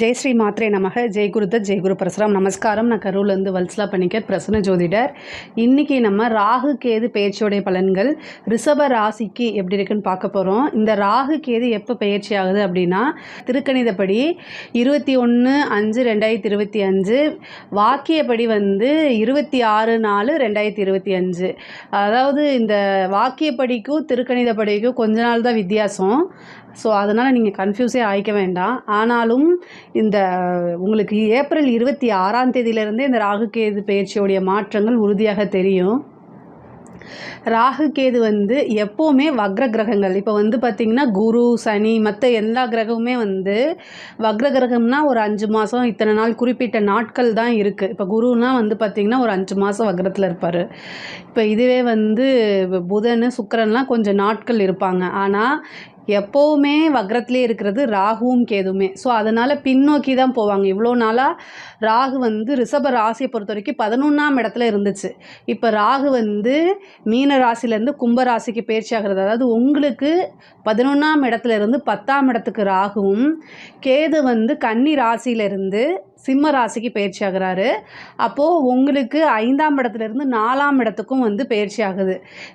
ஜெய் ஸ்ரீ மாத்ரே நமக. ஜெய் குருதத் ஜெய் குரு பரசுராம். நமஸ்காரம். நான் கரூர்லேருந்து வல்சலா பணிக்கர், பிரசன்ன ஜோதிடர். இன்றைக்கி நம்ம ராகு கேது பெயர்ச்சியோடைய பலன்கள் ரிஷப ராசிக்கு எப்படி இருக்குன்னு பார்க்க போகிறோம். இந்த ராகு கேது எப்போ பெயர்ச்சி ஆகுது அப்படின்னா, திருக்கணிதப்படி 21/5/2025, வாக்கியப்படி 26/4/2025. அதாவது இந்த வாக்கியப்படிக்கும் திருக்கணிதப்படிக்கும் கொஞ்ச நாள் தான் வித்தியாசம். ஸோ அதனால் நீங்கள் கன்ஃபியூஸே ஆகிக்க வேண்டாம். ஆனாலும் இந்த உங்களுக்கு ஏப்ரல் 26ஆம் தேதியிலேருந்தே இந்த ராகு கேது பெயர்ச்சியோடைய மாற்றங்கள் உறுதியாக தெரியும். ராகு கேது எப்போவுமே வக்ர கிரகங்கள். இப்போ பார்த்திங்கன்னா குரு, சனி, மற்ற எல்லா கிரகமுமே வக்ர கிரகம்னா ஒரு 5 மாதம் இத்தனை நாள் குறிப்பிட்ட நாட்கள் தான் இருக்குது. இப்போ குருனா பார்த்திங்கன்னா ஒரு 5 மாதம் வக்ரத்தில் இருப்பார். இப்போ இதுவே புதன், சுக்கிரன்லாம் கொஞ்சம் நாட்கள் இருப்பாங்க. ஆனால் எப்போவுமே வக்ரத்திலே இருக்கிறது ராகுவும் கேதுமே. ஸோ அதனால் பின்னோக்கி தான் போவாங்க. இவ்வளோ நாளாக ராகு ரிஷப ராசியை பொறுத்த வரைக்கும் 11ஆம் இடத்துல இருந்துச்சு. இப்போ ராகு மீன ராசிலேருந்து கும்ப ராசிக்கு பயிற்சி ஆகிறது. அதாவது உங்களுக்கு 11ஆம் இடத்துல இருந்து 10ஆம் இடத்துக்கு ராகுவும், கேது கன்னி ராசியிலேருந்து சிம்ம ராசிக்கு பயிற்சி ஆகிறாரு. அப்போது உங்களுக்கு 5ஆம் இடத்துலேருந்து 4ஆம் இடத்துக்கும் பயிற்சி ஆகுது.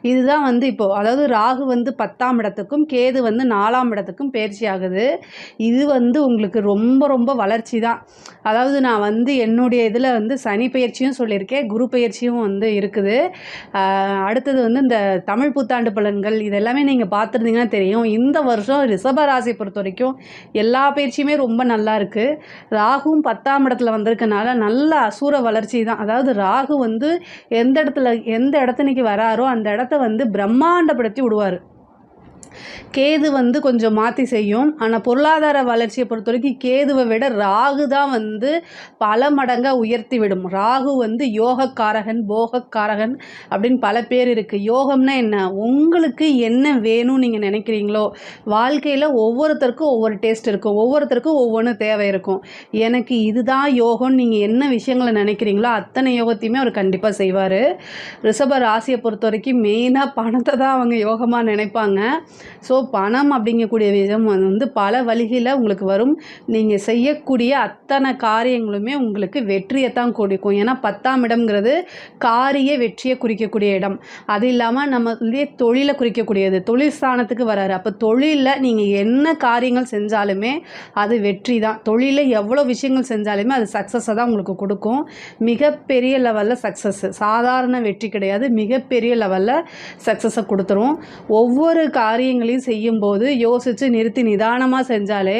இதுதான் இப்போது அதாவது ராகு 10ஆம் இடத்துக்கும் கேது 4ஆம் இடத்துக்கும் பயிற்சி ஆகுது. இது உங்களுக்கு ரொம்ப ரொம்ப வளர்ச்சி தான். அதாவது நான் என்னுடைய இதில் சனி பயிற்சியும் சொல்லியிருக்கேன், குரு பயிற்சியும் இருக்குது. அடுத்தது இந்த தமிழ் புத்தாண்டு பலன்கள் இதெல்லாமே நீங்கள் பார்த்துருந்தீங்கன்னா தெரியும். இந்த வருஷம் ரிஷப ராசியை பொறுத்த வரைக்கும் எல்லா பயிற்சியுமே ரொம்ப நல்லா இருக்குது. ராகுவும் 10ஆம் இடத்துல வந்திருக்கனால நல்ல அசூர வளர்ச்சி தான். அதாவது ராகு எந்த இடத்துக்கு வராரோ அந்த இடத்த பிரம்மாண்டப்படுத்தி விடுவார். கேது கொஞ்சம் மாற்றி செய்யும். ஆனால் பொருளாதார வளர்ச்சியை பொறுத்த வரைக்கும் கேதுவை விட ராகு தான் பல மடங்காக உயர்த்தி விடும். ராகு யோகக்காரகன், போகக்காரகன் அப்படின்னு பல பேர் இருக்குது. யோகம்னா என்ன? உங்களுக்கு என்ன வேணும்னு நீங்கள் நினைக்கிறீங்களோ, வாழ்க்கையில் ஒவ்வொருத்தருக்கும் ஒவ்வொரு டேஸ்ட் இருக்கும், ஒவ்வொருத்தருக்கும் ஒவ்வொன்று தேவை இருக்கும். எனக்கு இதுதான் யோகம்னு நீங்கள் என்ன விஷயங்களை நினைக்கிறீங்களோ அத்தனை யோகத்தையுமே அவர் கண்டிப்பாக செய்வார். ரிஷப ராசியை பொறுத்த வரைக்கும் மெயினாக பணத்தை தான் அவங்க யோகமாக நினைப்பாங்க. ஸோ பணம் அப்படிங்கக்கூடிய விஷயம் பல வழிகளில் உங்களுக்கு வரும். நீங்கள் செய்யக்கூடிய அத்தனை காரியங்களுமே உங்களுக்கு வெற்றியை தான் கொடுக்கும். ஏன்னா 10ஆம் இடம்ங்கிறது காரிய வெற்றியை குறிக்கக்கூடிய இடம். அது இல்லாமல் நம்ம தொழிலை குறிக்கக்கூடியது. தொழில் ஸ்தானத்துக்கு வராரு. அப்போ தொழிலில் நீங்கள் என்ன காரியங்கள் செஞ்சாலுமே அது வெற்றி தான். தொழிலில் எவ்வளோ விஷயங்கள் செஞ்சாலுமே அது சக்ஸஸை தான் உங்களுக்கு கொடுக்கும். மிகப்பெரிய லெவலில் சக்ஸஸ், சாதாரண வெற்றி கிடையாது, மிகப்பெரிய லெவலில் சக்ஸஸை கொடுத்துரும். ஒவ்வொரு காரியங்களையும் செய்யும்போது யோசித்து நிறுத்தி நிதானமாக செஞ்சாலே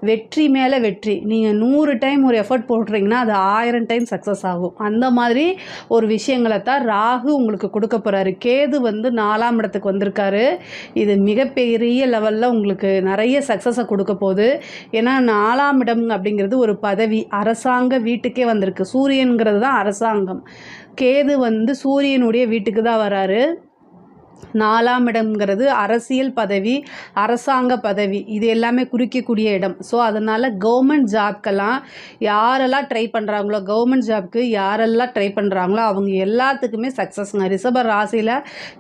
வெற்றி மேலே வெற்றி. நீங்கள் 100 டைம் ஒரு எஃபர்ட் போடுறீங்கன்னா அது 1000 டைம் சக்ஸஸ் ஆகும். அந்த மாதிரி ஒரு விஷயங்களை தான் ராகு உங்களுக்கு கொடுக்க போகிறாரு. கேது 4ஆம் இடத்துக்கு வந்திருக்காரு. இது மிகப்பெரிய லெவலில் உங்களுக்கு நிறைய சக்ஸஸை கொடுக்க போகுது. ஏன்னா 4ஆம் இடம் அப்படிங்கிறது ஒரு பதவி, அரசாங்க வீட்டுக்கே வந்திருக்கு. சூரியன்கிறது தான் அரசாங்கம். கேது சூரியனுடைய வீட்டுக்கு தான் வராரு. 4ஆம் இடம்ங்கிறது அரசியல் பதவி, அரசாங்க பதவி, இது எல்லாமே குறிக்கக்கூடிய இடம். ஸோ அதனால் கவர்மெண்ட் ஜாப்க்கெல்லாம் யாரெல்லாம் ட்ரை பண்ணுறாங்களோ, கவர்மெண்ட் ஜாப்க்கு யாரெல்லாம் ட்ரை பண்ணுறாங்களோ அவங்க எல்லாத்துக்குமே சக்ஸஸ்ங்க. ரிஷப ராசியில்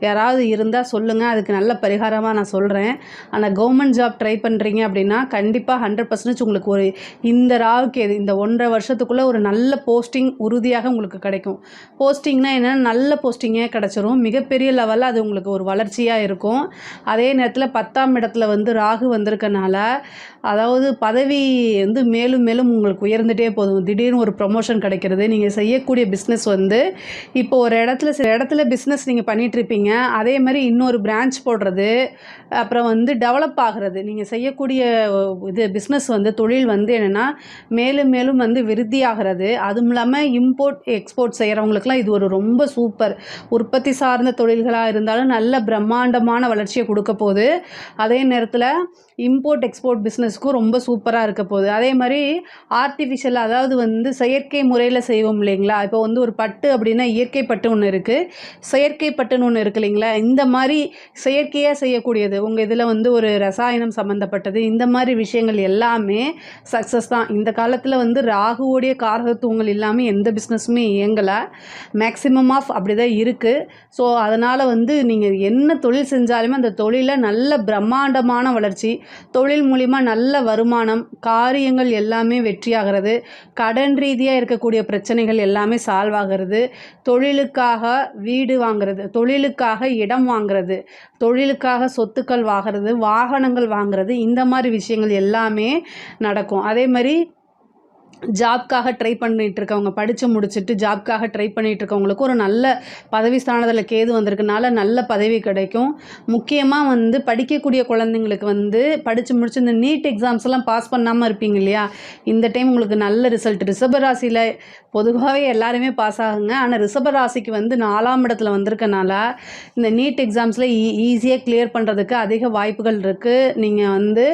யாராவது இருந்தால் சொல்லுங்கள், அதுக்கு நல்ல பரிகாரமாக நான் சொல்கிறேன். ஆனால் கவர்மெண்ட் ஜாப் ட்ரை பண்ணுறீங்க அப்படின்னா கண்டிப்பாக 100% உங்களுக்கு ஒரு இந்த ராகுக்கு இந்த 1.5 வருஷத்துக்குள்ளே ஒரு நல்ல போஸ்டிங் உறுதியாக உங்களுக்கு கிடைக்கும். போஸ்டிங்னா என்னென்னா நல்ல போஸ்டிங்கே கிடச்சிரும். மிகப்பெரிய லெவலில் அது உங்களுக்கு ஒரு வளர்ச்சியாக இருக்கும். அதே நேரத்தில் 10ஆம் இடத்துல ராகு வந்திருக்கனால அதாவது பதவி மேலும் மேலும் உங்களுக்கு உயர்ந்துகிட்டே போதும். திடீர்னு ஒரு ப்ரொமோஷன் கிடைக்கிறது. நீங்கள் செய்யக்கூடிய பிஸ்னஸ் இப்போ ஒரு இடத்துல பிஸ்னஸ் நீங்கள் பண்ணிகிட்ருப்பீங்க, அதே மாதிரி இன்னொரு பிரான்ச் போடுறது, அப்புறம் டெவலப் ஆகிறது. நீங்கள் செய்யக்கூடிய பிஸ்னஸ் தொழில் என்னென்னா மேலும் மேலும் விருத்தி ஆகிறது. அதுவும் இல்லாமல் இம்போர்ட் எக்ஸ்போர்ட் செய்கிறவங்களுக்குலாம் இது ஒரு ரொம்ப சூப்பர். உற்பத்தி சார்ந்த தொழில்களாக இருந்தாலும் நல்ல பிரம்மாண்டமான வளர்ச்சியை கொடுக்க போகுது. அதே நேரத்தில் இம்போர்ட் எக்ஸ்போர்ட் பிஸ்னஸ்க்கும் ரொம்ப சூப்பராக இருக்க போகுது. அதே மாதிரி ஆர்டிஃபிஷியல், அதாவது செயற்கை முறையில் செய்வோம் இல்லைங்களா. இப்போ ஒரு பட்டு அப்படின்னா இயற்கை பட்டு ஒன்று இருக்குது, செயற்கை பட்டுன்னு ஒன்று இருக்குது இல்லைங்களா. இந்த மாதிரி செயற்கையாக செய்யக்கூடியது உங்கள் இதில் ஒரு ரசாயனம் சம்மந்தப்பட்டது, இந்த மாதிரி விஷயங்கள் எல்லாமே சக்ஸஸ் தான். இந்த காலத்தில் ராகுவோடைய காரகத்துவங்கள் இல்லாமல் எந்த பிஸ்னஸுமே இயங்கலை. மேக்ஸிமம் ஆஃப் அப்படி தான் இருக்குது. ஸோ அதனால் நீங்கள் நீங்கள் என்ன தொழில் செஞ்சாலுமே அந்த தொழிலில் நல்ல பிரம்மாண்டமான வளர்ச்சி, தொழில் மூலிமா நல்ல வருமானம், காரியங்கள் எல்லாமே வெற்றியாகிறது, கடன் ரீதியாக இருக்கக்கூடிய பிரச்சனைகள் எல்லாமே சால்வ் ஆகிறது, தொழிலுக்காக வீடு வாங்கிறது, தொழிலுக்காக இடம் வாங்கிறது, தொழிலுக்காக சொத்துக்கள் வாங்கிறது, வாகனங்கள் வாங்கிறது, இந்த மாதிரி விஷயங்கள் எல்லாமே நடக்கும். அதே மாதிரி ஜாப்க்காக ட்ரை பண்ணிகிட்டு இருக்கவங்க, படித்து முடிச்சுட்டு ஜாப்க்காக ட்ரை பண்ணிகிட்டு இருக்கவங்களுக்கு ஒரு நல்ல பதவி ஸ்தானத்தில் கேது வந்திருக்கனால நல்ல பதவி கிடைக்கும். முக்கியமாக வந்து படிக்கக்கூடிய குழந்தைங்களுக்கு வந்து படித்து முடிச்சு இந்த நீட் எக்ஸாம்ஸ்லாம் பாஸ் பண்ணாமல் இருப்பீங்க இல்லையா, இந்த டைம் உங்களுக்கு நல்ல ரிசல்ட். ரிஷபராசியில் பொதுவாகவே எல்லாருமே பாஸ் ஆகுங்க. ஆனால் ரிஷபராசிக்கு வந்து 4ஆம் இடத்துல வந்திருக்கனால இந்த நீட் எக்ஸாம்ஸில் ஈஸியாக கிளியர் பண்ணுறதுக்கு அதிக வாய்ப்புகள் இருக்குது. நீங்கள் வந்து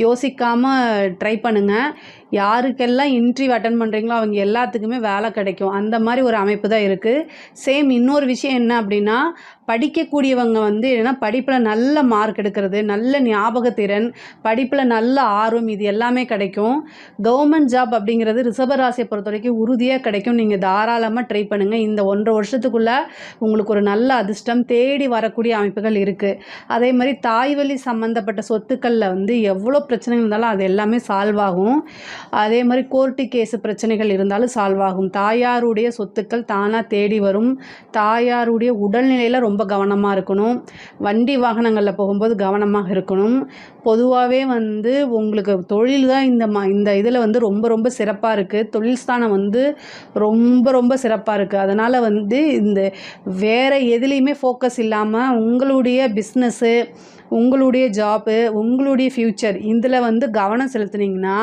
யோசிக்காமல் ட்ரை பண்ணுங்கள். யாருக்கெல்லாம் இன்டர்வியூ அட்டன் பண்ணுறீங்களோ அவங்க எல்லாத்துக்குமே வேலை கிடைக்கும். அந்த மாதிரி ஒரு அமைப்பு தான் இருக்குது. சேம் இன்னொரு விஷயம் என்ன அப்படின்னா, படிக்கக்கூடியவங்க வந்து என்னென்னா படிப்பில் நல்ல மார்க் எடுக்கிறது, நல்ல ஞாபகத்திறன், படிப்பில் நல்ல ஆர்வம், இது எல்லாமே கிடைக்கும். கவர்மெண்ட் ஜாப் அப்படிங்கிறது ரிஷபராசியை பொறுத்த வரைக்கும் உறுதியாக கிடைக்கும். நீங்கள் தாராளமாக ட்ரை பண்ணுங்கள். இந்த 1.5 வருஷத்துக்குள்ளே உங்களுக்கு ஒரு நல்ல அதிர்ஷ்டம் தேடி வரக்கூடிய அமைப்புகள் இருக்குது. அதே மாதிரி தாய்வழி சம்மந்தப்பட்ட சொத்துக்களில் வந்து எவ்வளோ பிரச்சனைகள் இருந்தாலும் அது எல்லாமே சால்வ் ஆகும். அதே மாதிரி கோர்ட்டு கேஸு பிரச்சனைகள் இருந்தாலும் சால்வ் ஆகும். தாயாருடைய சொத்துக்கள் தானாக தேடி வரும். தாயாருடைய உடல்நிலையில் ரொம்ப கவனமாக இருக்கணும். வண்டி வாகனங்களில் போகும்போது கவனமாக இருக்கணும். பொதுவாகவே வந்து உங்களுக்கு தொழில் தான் இந்த இதில் வந்து ரொம்ப ரொம்ப சிறப்பாக இருக்குது. தொழில் ஸ்தானம் வந்து ரொம்ப ரொம்ப சிறப்பாக இருக்குது. அதனால் வந்து இந்த வேறு எதுலேயுமே ஃபோக்கஸ் இல்லாமல் உங்களுடைய பிஸ்னஸ்ஸு, உங்களுடைய ஜாப்பு, உங்களுடைய ஃப்யூச்சர் இதில் வந்து கவனம் செலுத்துனீங்கன்னா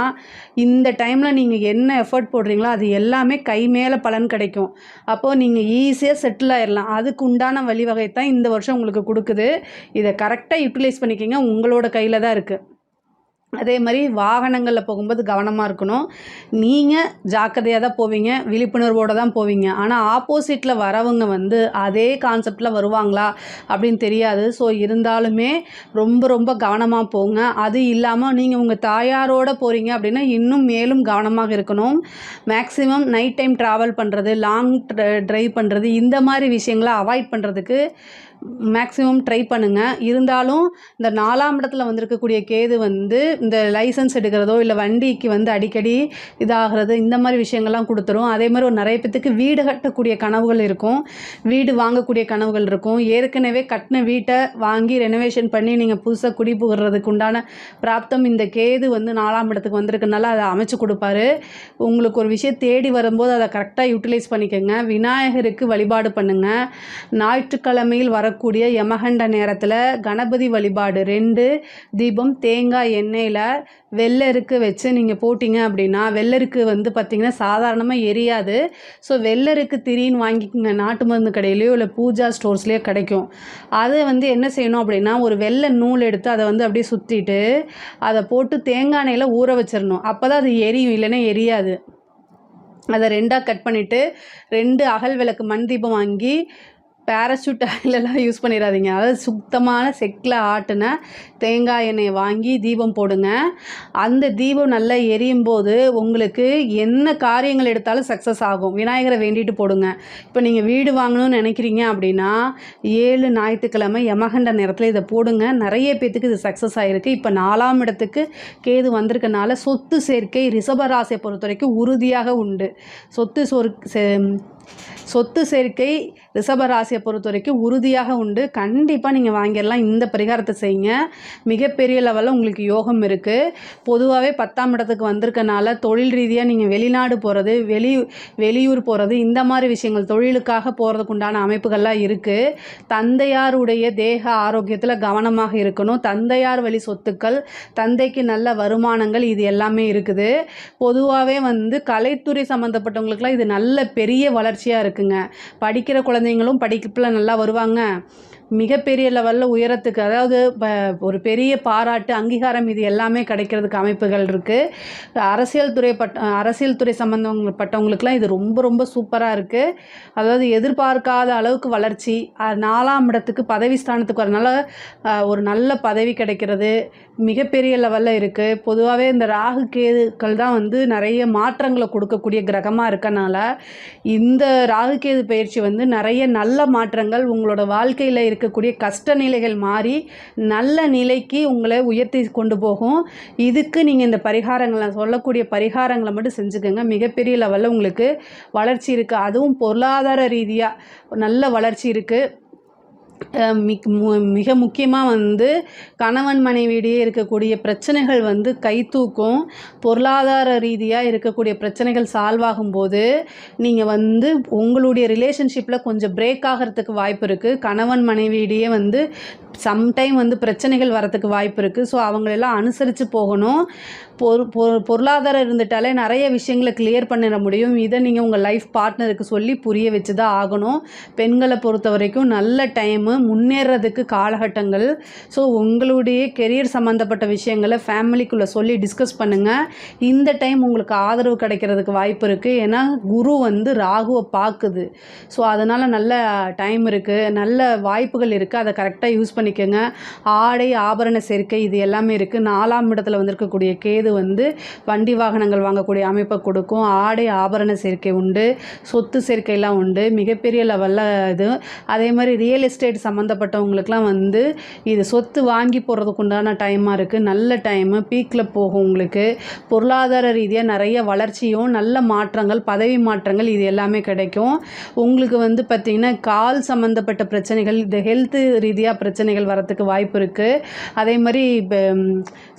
இந்த டைமில் நீங்கள் என்ன எஃபர்ட் போடுறீங்களோ அது எல்லாமே கை மேலே பலன் கிடைக்கும். அப்போது நீங்கள் ஈஸியாக செட்டில் ஆயிடலாம். அதுக்கு உண்டான வழிவகை தான் இந்த வருஷம் உங்களுக்கு கொடுக்குது. இதை கரெக்டாக யூட்டிலைஸ் பண்ணிக்கிங்க. உங்களோட கையில் தான் இருக்குது. அதே மாதிரி வாகனங்களில் போகும்போது கவனமாக இருக்கணும். நீங்கள் ஜாக்கிரதையாக தான் போவீங்க, விழிப்புணர்வோடு தான் போவீங்க. ஆனால் ஆப்போசிட்டில் வரவங்க வந்து அதே கான்செப்டில் வருவாங்களா அப்படின்னு தெரியாது. ஸோ இருந்தாலுமே ரொம்ப ரொம்ப கவனமாக போங்க. அது இல்லாமல் நீங்கள் உங்கள் தாயாரோடு போகிறீங்க அப்படின்னா இன்னும் மேலும் கவனமாக இருக்கணும். மேக்ஸிமம் நைட் டைம் ட்ராவல் பண்ணுறது, லாங் ட்ரைவ் பண்ணுறது, இந்த மாதிரி விஷயங்களை அவாய்ட் பண்ணுறதுக்கு மேக்ஸிமம் ட்ரை பண்ணுங்கள். இருந்தாலும் இந்த 4ஆம் இடத்துல வந்திருக்கக்கூடிய கேது வந்து இந்த லைசன்ஸ் எடுக்கிறதோ இல்லை வண்டிக்கு வந்து அடிக்கடி இதாகிறது இந்த மாதிரி விஷயங்கள்லாம் கொடுத்துரும். அதே மாதிரி ஒரு நிறைய பேத்துக்கு வீடு கட்டக்கூடிய கனவுகள் இருக்கும், வீடு வாங்கக்கூடிய கனவுகள் இருக்கும். ஏற்கனவே கட்டின வீட்டை வாங்கி ரெனோவேஷன் பண்ணி நீங்கள் புதுசாக குடி புகிறதுக்கு உண்டான பிராப்தம் இந்த கேது வந்து 4ஆம் இடத்துக்கு வந்திருக்கனால அதை அமைச்சு கொடுப்பாரு. உங்களுக்கு ஒரு விஷயம் தேடி வரும்போது அதை கரெக்டாக யூட்டிலைஸ் பண்ணிக்கோங்க. விநாயகருக்கு வழிபாடு பண்ணுங்கள். ஞாயிற்றுக்கிழமையில் வரக்கூடிய யமகண்ட நேரத்தில் கணபதி வழிபாடு 2 தீபம் தேங்காய் எண்ணெயில் வெள்ளருக்கு வச்சு நீங்கள் போட்டிங்க அப்படின்னா, வெள்ளருக்கு வந்து பார்த்திங்கன்னா சாதாரணமாக எரியாது. ஸோ வெள்ளருக்கு திரின்னு வாங்கிக்கோங்க. நாட்டு மருந்து கடையிலையோ இல்லை பூஜா ஸ்டோர்ஸ்லேயோ கிடைக்கும். அதை வந்து என்ன செய்யணும் அப்படின்னா, ஒரு வெள்ளை நூல் எடுத்து அதை வந்து அப்படியே சுற்றிட்டு அதை போட்டு தேங்காய் எண்ணெயில் ஊற வச்சிடணும். அப்போ தான் அது எரியும், இல்லைன்னா எரியாது. அதை 2ஆக கட் பண்ணிவிட்டு 2 அகல் விளக்கு மண் தீபம் வாங்கி பேராசூட் ஆயிலெல்லாம் யூஸ் பண்ணிடாதீங்க. அதாவது சுத்தமான செக்கில் ஆட்டின தேங்காய் எண்ணெயை வாங்கி தீபம் போடுங்க. அந்த தீபம் நல்லா எரியும் போது உங்களுக்கு என்ன காரியங்கள் எடுத்தாலும் சக்ஸஸ் ஆகும். விநாயகரை வேண்டிட்டு போடுங்க. இப்போ நீங்கள் வீடு வாங்கணும்னு நினைக்கிறீங்க அப்படின்னா 7 ஞாயிற்றுக்கிழமை யமகண்ட நேரத்தில் இதை போடுங்க. நிறைய பேத்துக்கு இது சக்ஸஸ் ஆகிருக்கு. இப்போ 4ஆம் இடத்துக்கு கேது வந்திருக்கனால சொத்து சேர்க்கை ரிஷபராசியை பொறுத்த வரைக்கும் உறுதியாக உண்டு. சொத்து சேர்க்கை ரிஷபராசியை பொறுத்த வரைக்கும் உறுதியாக உண்டு. கண்டிப்பாக நீங்கள் வாங்கிடலாம். இந்த பரிகாரத்தை செய்யுங்க. மிகப்பெரிய லெவலில் உங்களுக்கு யோகம் இருக்குது. பொதுவாகவே 10ஆம் இடத்துக்கு வந்திருக்கனால தொழில் ரீதியாக நீங்கள் வெளிநாடு போகிறது, வெளியூர் போகிறது, இந்த மாதிரி விஷயங்கள் தொழிலுக்காக போகிறதுக்கு உண்டான அமைப்புகள்லாம் இருக்குது. தந்தையாருடைய தேக ஆரோக்கியத்தில் கவனமாக இருக்கணும். தந்தையார் வழி சொத்துக்கள், தந்தைக்கு நல்ல வருமானங்கள், இது எல்லாமே இருக்குது. பொதுவாகவே வந்து கலைத்துறை சம்மந்தப்பட்டவங்களுக்குலாம் இது நல்ல பெரிய வளர்ச்சியாக இருக்குங்க. படிக்கிற குழந்தைங்களும் படிப்பில் நல்லா வருவாங்க. மிகப்பெரிய லெவலில் உயரத்துக்கு, அதாவது ஒரு பெரிய பாராட்டு, அங்கீகாரம், இது எல்லாமே கிடைக்கிறதுக்கு அமைப்புகள் இருக்குது. அரசியல் துறை சம்மந்தப்பட்டவங்களுக்குலாம் இது ரொம்ப ரொம்ப சூப்பராக இருக்குது. அதாவது எதிர்பார்க்காத அளவுக்கு வளர்ச்சி. 4ஆம் இடத்துக்கு பதவி ஸ்தானத்துக்கு வரனால ஒரு நல்ல பதவி கிடைக்கிறது மிகப்பெரிய லெவலில் இருக்குது. பொதுவாகவே இந்த ராகு கேதுக்கள் தான் வந்து நிறைய மாற்றங்களை கொடுக்கக்கூடிய கிரகமாக இருக்கனால இந்த ராகு கேது பயிற்சி வந்து நிறைய நல்ல மாற்றங்கள் உங்களோட வாழ்க்கையில் இருக்கக்கூடிய கஷ்ட நிலைகள் மாறி நல்ல நிலைக்கு உங்களை உயர்த்தி கொண்டு போகும். இதுக்கு நீங்கள் இந்த பரிகாரங்களை சொல்லக்கூடிய பரிகாரங்களை மட்டும் செஞ்சுக்கோங்க. மிகப்பெரிய லெவலில் உங்களுக்கு வளர்ச்சி இருக்குது. அதுவும் பொருளாதார ரீதியாக நல்ல வளர்ச்சி இருக்குது. மிக முக்கியமாக வந்து கணவன் மனைவியிடையே இருக்கக்கூடிய பிரச்சனைகள் வந்து கை தூக்கும். பொருளாதார ரீதியாக இருக்கக்கூடிய பிரச்சனைகள் சால்வ் ஆகும்போது நீங்கள் வந்து உங்களுடைய ரிலேஷன்ஷிப்பில் கொஞ்சம் பிரேக் ஆகிறதுக்கு வாய்ப்பு இருக்குது. கணவன் மனைவியிடையே வந்து சம்டைம் வந்து பிரச்சனைகள் வரத்துக்கு வாய்ப்பு இருக்குது. ஸோ அவங்களெல்லாம் அனுசரித்து போகணும். பொருளாதாரம் இருந்துட்டாலே நிறைய விஷயங்களை கிளியர் பண்ணிட முடியும். இதை நீங்கள் உங்கள் லைஃப் பார்ட்னருக்கு சொல்லி புரிய வச்சு தான் ஆகணும். பெண்களை பொறுத்த வரைக்கும் நல்ல டைமு, முன்னேறதுக்கு காலகட்டங்கள். ஸோ உங்களுடைய கெரியர் சம்மந்தப்பட்ட விஷயங்களை ஃபேமிலிக்குள்ளே சொல்லி டிஸ்கஸ் பண்ணுங்கள். இந்த டைம் உங்களுக்கு ஆதரவு கிடைக்கிறதுக்கு வாய்ப்பு இருக்குது. ஏன்னா குரு வந்து ராகுவை பார்க்குது. ஸோ அதனால் நல்ல டைம் இருக்குது, நல்ல வாய்ப்புகள் இருக்குது. அதை கரெக்டாக யூஸ் பண்ணிக்கோங்க. ஆடை ஆபரண சேர்க்கை இது எல்லாமே இருக்குது. 4ஆம் இடத்துல வந்திருக்கக்கூடிய கேது வந்து வண்டி வாகனங்கள் வாங்கக்கூடிய அமைப்பை கொடுக்கும். ஆடை ஆபரண சேர்க்கை உண்டு, சொத்து சேர்க்கையெல்லாம் உண்டு, மிகப்பெரிய லெவலில் இது. அதே மாதிரி ரியல் எஸ்டேட் சம்மந்தப்பட்டவங்களுக்குலாம் வந்து இது சொத்து வாங்கி போடுறதுக்கு உண்டான டைமாக இருக்குது. நல்ல டைமு, பீக்கில் போகும். உங்களுக்கு பொருளாதார ரீதியாக நிறைய வளர்ச்சியும் நல்ல மாற்றங்கள், பதவி மாற்றங்கள் இது எல்லாமே கிடைக்கும். உங்களுக்கு வந்து பார்த்திங்கன்னா கால் சம்மந்தப்பட்ட பிரச்சனைகள், இந்த ஹெல்த்து ரீதியாக பிரச்சனைகள் வரத்துக்கு வாய்ப்பு இருக்குது. அதே மாதிரி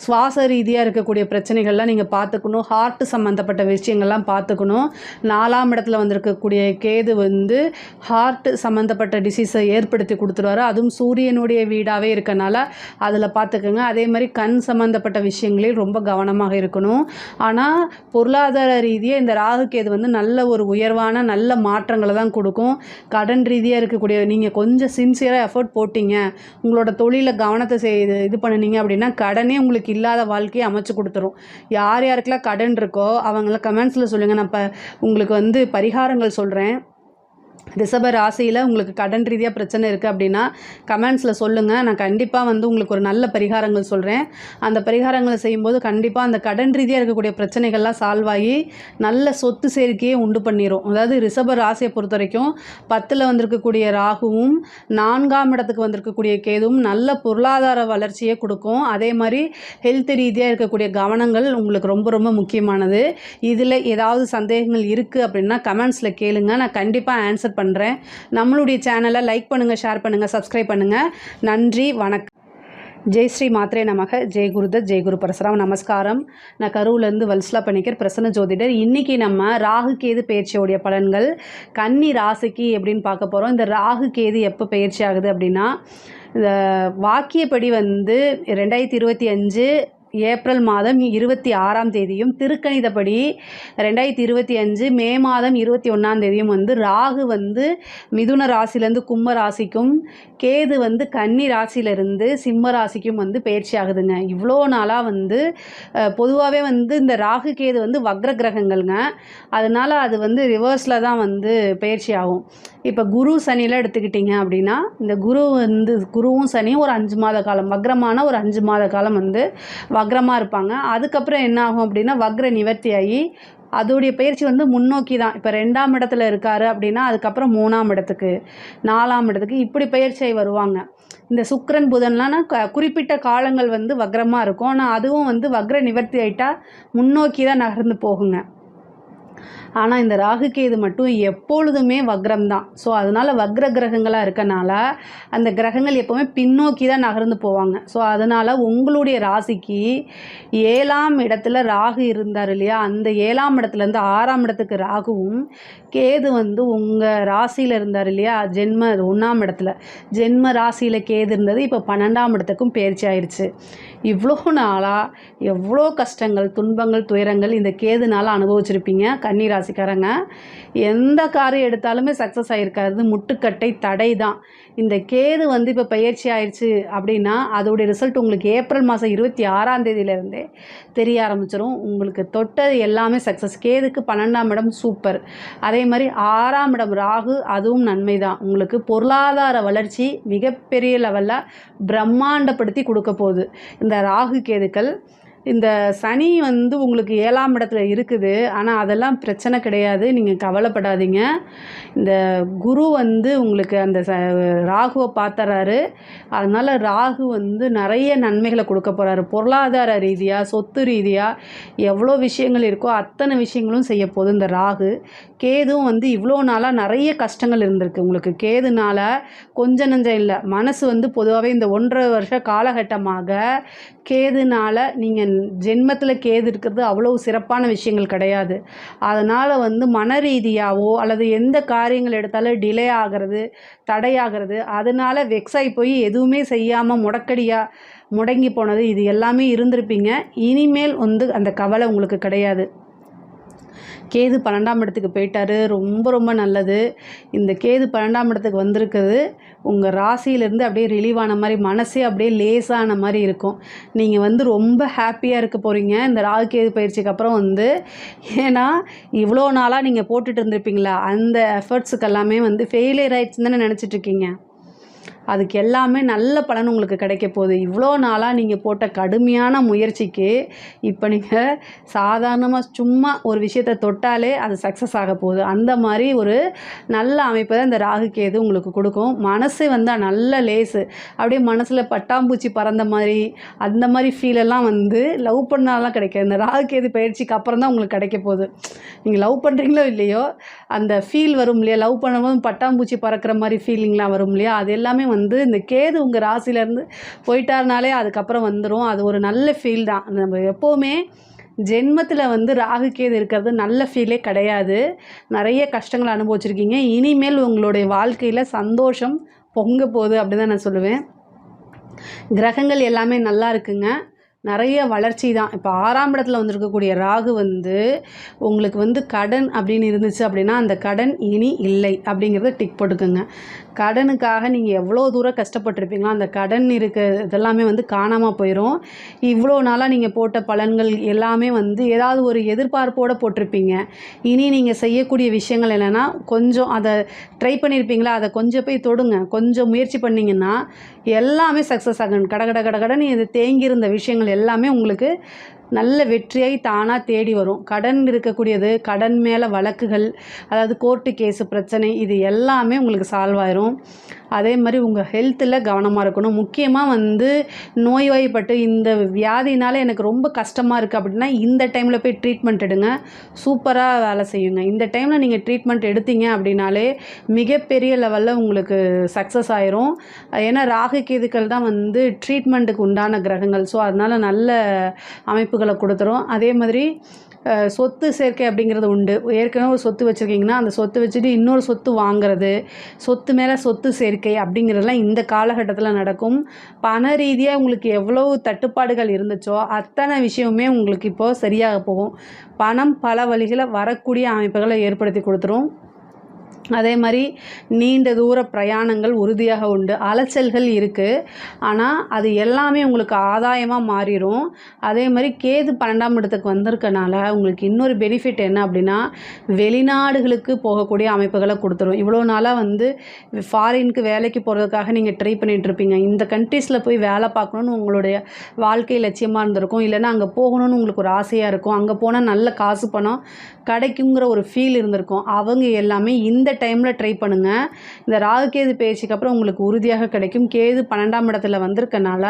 சுவாச ரீதியாக இருக்கக்கூடிய பிரச்சனைகள்லாம் நீங்கள் பார்த்துக்கணும். ஹார்ட் சம்மந்தப்பட்ட விஷயங்கள்லாம் பார்த்துக்கணும். 4ஆம் இடத்துல வந்திருக்கக்கூடிய கேது வந்து ஹார்ட் சம்மந்தப்பட்ட டிசீஸை ஏற்படுத்தி கொடுத்துருவாரு. அதுவும் சூரியனுடைய வீடாகவே இருக்கனால அதில் பார்த்துக்கோங்க. அதே மாதிரி கண் சம்மந்தப்பட்ட விஷயங்களையும் ரொம்ப கவனமாக இருக்கணும். ஆனால் பொருளாதார ரீதியாக இந்த ராகு கேது வந்து நல்ல ஒரு உயர்வான நல்ல மாற்றங்களை தான் கொடுக்கும். கடன் ரீதியாக இருக்கக்கூடிய நீங்கள் கொஞ்சம் சின்சியராக எஃபர்ட் போட்டிங்க, உங்களோட தொழிலில் கவனத்தை இது பண்ணினீங்க அப்படின்னா கடனே உங்களுக்கு இல்லாத வாழ்க்கையை அமைச்சு கொடுத்துரும். யார் யாருக்கெல்லாம் கடன் இருக்கோ அவங்கள கமெண்ட்ஸில் சொல்லுங்கள். நான் இப்போ உங்களுக்கு வந்து பரிகாரங்கள் சொல்கிறேன். ரிஷப ராசியில் உங்களுக்கு கடன் ரீதியாக பிரச்சனை இருக்குது அப்படின்னா கமெண்ட்ஸில் சொல்லுங்கள். நான் கண்டிப்பாக வந்து உங்களுக்கு ஒரு நல்ல பரிகாரங்கள் சொல்கிறேன். அந்த பரிகாரங்களை செய்யும்போது கண்டிப்பாக அந்த கடன் ரீதியாக இருக்கக்கூடிய பிரச்சனைகள்லாம் சால்வ் ஆகி நல்ல சொத்து சேர்க்கையே உண்டு பண்ணிடும். அதாவது ரிஷப ராசியை பொறுத்த வரைக்கும் 10ல் வந்திருக்கக்கூடிய ராகுவும் 4ஆம் இடத்துக்கு வந்திருக்கக்கூடிய கேதுவும் நல்ல பொருளாதார வளர்ச்சியை கொடுக்கும். அதே மாதிரி ஹெல்த் ரீதியாக இருக்கக்கூடிய கவனங்கள் உங்களுக்கு ரொம்ப ரொம்ப முக்கியமானது. இதில் ஏதாவது சந்தேகங்கள் இருக்குது அப்படின்னா கமெண்ட்ஸில் கேளுங்க. நான் கண்டிப்பாக ஆன்சர் பண்ணுறேன். நம்மளுடைய சேனலை லைக் பண்ணுங்கள், ஷேர் பண்ணுங்கள், சப்ஸ்கிரைப் பண்ணுங்கள். நன்றி, வணக்கம். ஜெய் ஸ்ரீ மாத்ரே நமக. ஜெய் குருதத், ஜெய் குரு பரசுராம். நமஸ்காரம். நான் கரூர்லேருந்து வல்சலா பணிக்கர், பிரசன்ன ஜோதிடர். இன்றைக்கி நம்ம ராகு கேது பயிற்சியோடைய பலன்கள் கன்னி ராசிக்கு எப்படின்னு பார்க்க போகிறோம். இந்த ராகு கேது எப்போ பயிற்சி ஆகுது அப்படின்னா இந்த வாக்கியப்படி வந்து 2025 ஏப்ரல் மாதம் 26ஆம் தேதியும், திருக்கணிதப்படி 2025 மே மாதம் 21ஆம் தேதியும் வந்து ராகு வந்து மிதுன ராசிலேருந்து கும்ப ராசிக்கும், கேது வந்து கன்னி ராசியிலேருந்து சிம்ம ராசிக்கும் வந்து பயிற்சி ஆகுதுங்க. இவ்வளோ நாளாக வந்து பொதுவாகவே வந்து இந்த ராகு கேது வந்து வக்ர கிரகங்கள்ங்க. அதனால் அது வந்து ரிவர்ஸில் தான் வந்து பயிற்சி ஆகும். இப்போ குரு சனியில் எடுத்துக்கிட்டிங்க அப்படின்னா இந்த குருவும் சனியும் ஒரு 5 மாத காலம், வக்ரமான ஒரு 5 மாத காலம் வந்து வக்ரமாக இருப்பாங்க. அதுக்கப்புறம் என்ன ஆகும் அப்படின்னா வக்ர நிவர்த்தி ஆகி அதோடைய பயிற்சி வந்து முன்னோக்கி தான். இப்போ 2ஆம் இடத்துல இருக்காரு அப்படின்னா அதுக்கப்புறம் 3ஆம் இடத்துக்கு, 4ஆம் இடத்துக்கு இப்படி பயிற்சியாகி வருவாங்க. இந்த சுக்கிரன் புதன்லாம் குறிப்பிட்ட காலங்கள் வந்து வக்ரமாக இருக்கும். ஆனால் அதுவும் வந்து வக்ர நிவர்த்தி ஆகிட்டா முன்னோக்கி தான் நகர்ந்து போகுங்க. ஆனால் இந்த ராகு கேது மட்டும் எப்பொழுதுமே வக்ரம் தான். ஸோ அதனால் வக்ர கிரகங்களாக இருக்கனால அந்த கிரகங்கள் எப்போவுமே பின்னோக்கி தான் நகர்ந்து போவாங்க. ஸோ அதனால் உங்களுடைய ராசிக்கு 7ஆம் இடத்துல ராகு இருந்தார் இல்லையா, அந்த 7ஆம் இடத்துலேருந்து 6ஆம் இடத்துக்கு ராகுவும், கேது வந்து உங்கள் ராசியில் இருந்தார் இல்லையா, ஜென்ம 1ஆம் இடத்துல ஜென்ம ராசியில் கேது இருந்தது, இப்போ 12ஆம் இடத்துக்கும் பயிற்சி ஆயிடுச்சு. இவ்வளோ நாளாக எவ்வளோ கஷ்டங்கள், துன்பங்கள், துயரங்கள் இந்த கேதுனால் அனுபவிச்சிருப்பீங்க கன்னி ராசிக்காரங்க. எந்த காரியம் எடுத்தாலுமே சக்ஸஸ் ஆகிருக்காது, முட்டுக்கட்டை தடை தான். இந்த கேது வந்து இப்போ பயிற்சி ஆயிடுச்சு அப்படின்னா அதோடைய ரிசல்ட் உங்களுக்கு ஏப்ரல் மாதம் 26ஆம் தேதியிலேருந்தே தெரிய ஆரம்பிச்சிடும். உங்களுக்கு தொட்டது எல்லாமே சக்ஸஸ். கேதுக்கு 12ஆம் இடம் சூப்பர். அதே மாதிரி 6ஆம் இடம் ராகு, அதுவும் நன்மை தான். உங்களுக்கு பொருளாதார வளர்ச்சி மிகப்பெரிய லெவலில் பிரம்மாண்டப்படுத்தி கொடுக்க போகுது இந்த ராகு கேதுக்கள். இந்த சனி வந்து உங்களுக்கு 7ஆம் இடத்துல இருக்குது. ஆனால் அதெல்லாம் பிரச்சனை கிடையாது, நீங்கள் கவலைப்படாதீங்க. இந்த குரு வந்து உங்களுக்கு அந்த ராகுவை பார்த்துறாரு. அதனால் ராகு வந்து நிறைய நன்மைகளை கொடுக்க போகிறாரு. பொருளாதார ரீதியாக, சொத்து ரீதியாக எவ்வளோ விஷயங்கள் இருக்கோ அத்தனை விஷயங்களும் செய்ய போகுது இந்த ராகு. கேதுவும் வந்து இவ்வளோ நாளாக நிறைய கஷ்டங்கள் இருந்திருக்கு உங்களுக்கு. கேதுனால கொஞ்சம் நஞ்சம் இல்லை, மனசு வந்து பொதுவாகவே இந்த 1.5 வருஷ காலகட்டமாக கேதுனால நீங்கள் ஜென்மத்தில் கேது இருக்கிறது அவ்வளோ சிறப்பான விஷயங்கள் கிடையாது. அதனால் வந்து மன ரீதியாகவோ அல்லது எந்த காரியங்கள் எடுத்தாலும் டிலே ஆகிறது, தடையாகிறது, அதனால் வெக்ஸாகி போய் எதுவுமே செய்யாமல் முடங்கி போனது இது எல்லாமே இருந்திருப்பீங்க. இனிமேல் வந்து அந்த கவலை உங்களுக்கு கிடையாது. கேது 12ஆம் இடத்துக்கு போயிட்டாரு, ரொம்ப ரொம்ப நல்லது. இந்த கேது 12ஆம் இடத்துக்கு வந்திருக்குது உங்கள் ராசியிலேருந்து அப்படியே ரிலீவ் ஆன மாதிரி, மனசே அப்படியே லேசான மாதிரி இருக்கும். நீங்கள் வந்து ரொம்ப ஹாப்பியாக இருக்க போகிறீங்க இந்த ராகு கேது பயிற்சிக்கு அப்புறம் வந்து. ஏன்னா இவ்வளோ நாளாக நீங்கள் போட்டுட்டு இருந்திருப்பீங்களா, அந்த எஃபர்ட்ஸுக்கு எல்லாமே வந்து ஃபெயிலியர் ஆகிடுச்சுன்னு தானே நினச்சிட்ருக்கீங்க. அதுக்கு எல்லாமே நல்ல பலன் உங்களுக்கு கிடைக்க போகுது. இவ்வளோ நாளாக நீங்கள் போட்ட கடுமையான முயற்சிக்கு இப்போ நீங்கள் சாதாரணமாக சும்மா ஒரு விஷயத்தை தொட்டாலே அது சக்ஸஸ் ஆக போகுது. அந்த மாதிரி ஒரு நல்ல அமைப்பை தான் இந்த ராகு கேது உங்களுக்கு கொடுக்கும். மனசு வந்தால் நல்ல லேசு, அப்படியே மனசில் பட்டாம்பூச்சி பறந்த மாதிரி அந்த மாதிரி ஃபீலெல்லாம் வந்து லவ் பண்ணாலாம் கிடைக்காது. இந்த ராகு கேது பயிற்சிக்கு அப்புறம் தான் உங்களுக்கு கிடைக்க போகுது. நீங்கள் லவ் பண்ணுறீங்களோ இல்லையோ அந்த ஃபீல் வரும் இல்லையா, லவ் பண்ணும்போது பட்டாம்பூச்சி பறக்கிற மாதிரி ஃபீலிங்லாம் வரும் இல்லையா, அது எல்லாமே வந்து இந்த கேது உங்கள் ராசியிலேருந்து போயிட்டாருனாலே அதுக்கப்புறம் வந்துடும். அது ஒரு நல்ல ஃபீல் தான். நம்ம எப்போவுமே ஜென்மத்தில் வந்து ராகு கேது இருக்கிறது நல்ல ஃபீலே கிடையாது. நிறைய கஷ்டங்களை அனுபவிச்சிருக்கீங்க. இனிமேல் உங்களுடைய வாழ்க்கையில் சந்தோஷம் பொங்க போகுது அப்படி தான் நான் சொல்லுவேன். கிரகங்கள் எல்லாமே நல்லா இருக்குங்க, நிறைய வளர்ச்சி தான். இப்போ 6ஆம் இடத்துல வந்திருக்கக்கூடிய ராகு வந்து உங்களுக்கு வந்து கடன் அப்படின்னு இருந்துச்சு அப்படின்னா அந்த கடன் இனி இல்லை அப்படிங்கிறத டிக் போட்டுக்கோங்க. கடனுக்காக நீங்கள் எவ்வளோ தூரம் கஷ்டப்பட்டுருப்பீங்களோ அந்த கடன் இதெல்லாமே வந்து காணாமல் போயிடும். இவ்வளோ நாளாக நீங்கள் போட்ட பலன்கள் எல்லாமே வந்து ஏதாவது ஒரு எதிர்பார்ப்போடு போட்டிருப்பீங்க. இனி நீங்கள் செய்யக்கூடிய விஷயங்கள் என்னென்னா, கொஞ்சம் அதை ட்ரை பண்ணியிருப்பீங்களா, அதை கொஞ்சம் போய் தொடுங்க, கொஞ்சம் முயற்சி பண்ணிங்கன்னா எல்லாமே சக்ஸஸ் ஆகணும். கடகடன்னு இது தேங்கியிருந்த விஷயங்கள் எல்லாமே உங்களுக்கு நல்ல வெற்றியை தானாக தேடி வரும். கடன் இருக்கக்கூடியது, கடன் மேலே வழக்குகள், அதாவது கோர்ட்டு கேஸு பிரச்சனை, இது எல்லாமே உங்களுக்கு சால்வ் ஆயிரும். அதே மாதிரி உங்கள் ஹெல்த்தில் கவனமாக இருக்கணும். முக்கியமாக வந்து நோய்வாய்ப்பட்டு இந்த வியாதினால் எனக்கு ரொம்ப கஷ்டமாக இருக்குது அப்படின்னா இந்த டைமில் போய் ட்ரீட்மெண்ட் எடுங்க, சூப்பராக வேலை செய்யுங்க. இந்த டைமில் நீங்கள் ட்ரீட்மெண்ட் எடுத்தீங்க அப்படின்னாலே மிகப்பெரிய லெவலில் உங்களுக்கு சக்ஸஸ் ஆயிரும். ஏன்னா ராகு கேதுக்கள் தான் வந்து ட்ரீட்மெண்ட்டுக்கு உண்டான கிரகங்கள். ஸோ அதனால் நல்ல அமைப்புகளை கொடுத்துரும். அதே மாதிரி சொத்து சேர்க்கை அப்படிங்கிறது உண்டு. ஏற்கனவே ஒரு சொத்து வச்சுருக்கீங்கன்னா அந்த சொத்து வச்சுட்டு இன்னொரு சொத்து வாங்கிறது, சொத்து மேலே சொத்து சேர்க்கை அப்படிங்கிறதுலாம் இந்த காலகட்டத்தில் நடக்கும். பண ரீதியாக உங்களுக்கு எவ்வளவு தட்டுப்பாடுகள் இருந்துச்சோ அத்தனை விஷயமுமே உங்களுக்கு இப்போது சரியாக போகும். பணம் பல வழிகளை வரக்கூடிய அமைப்புகளை ஏற்படுத்தி கொடுத்துரும். அதே மாதிரி நீண்ட தூர பிரயாணங்கள் உறுதியாக உண்டு. அலைச்சல்கள் இருக்குது, ஆனால் அது எல்லாமே உங்களுக்கு ஆதாயமாக மாறிடும். அதே மாதிரி கேது 12ஆம் இடத்துக்கு வந்திருக்கனால உங்களுக்கு இன்னொரு பெனிஃபிட் என்ன அப்படின்னா, வெளிநாடுகளுக்கு போகக்கூடிய அமைப்புகளை கொடுத்துரும். இவ்வளோ நாளாக வந்து ஃபாரினுக்கு வேலைக்கு போகிறதுக்காக நீங்கள் ட்ரை பண்ணிகிட்ருப்பீங்க. இந்த கண்ட்ரீஸில் போய் வேலை பார்க்கணுன்னு உங்களுடைய வாழ்க்கை லட்சியமாக இருந்திருக்கும். இல்லைன்னா அங்கே போகணுன்னு உங்களுக்கு ஒரு ஆசையாக இருக்கும். அங்கே போனால் நல்ல காசு பணம் கிடைக்குங்கிற ஒரு ஃபீல் இருந்திருக்கும். அவங்க எல்லாமே இந்த டைமில் ட்ரை பண்ணுங்கள். இந்த ராகு கேது பயிற்சிக்கு அப்புறம் உங்களுக்கு உறுதியாக கிடைக்கும். கேது 12ஆம் இடத்துல வந்திருக்கனால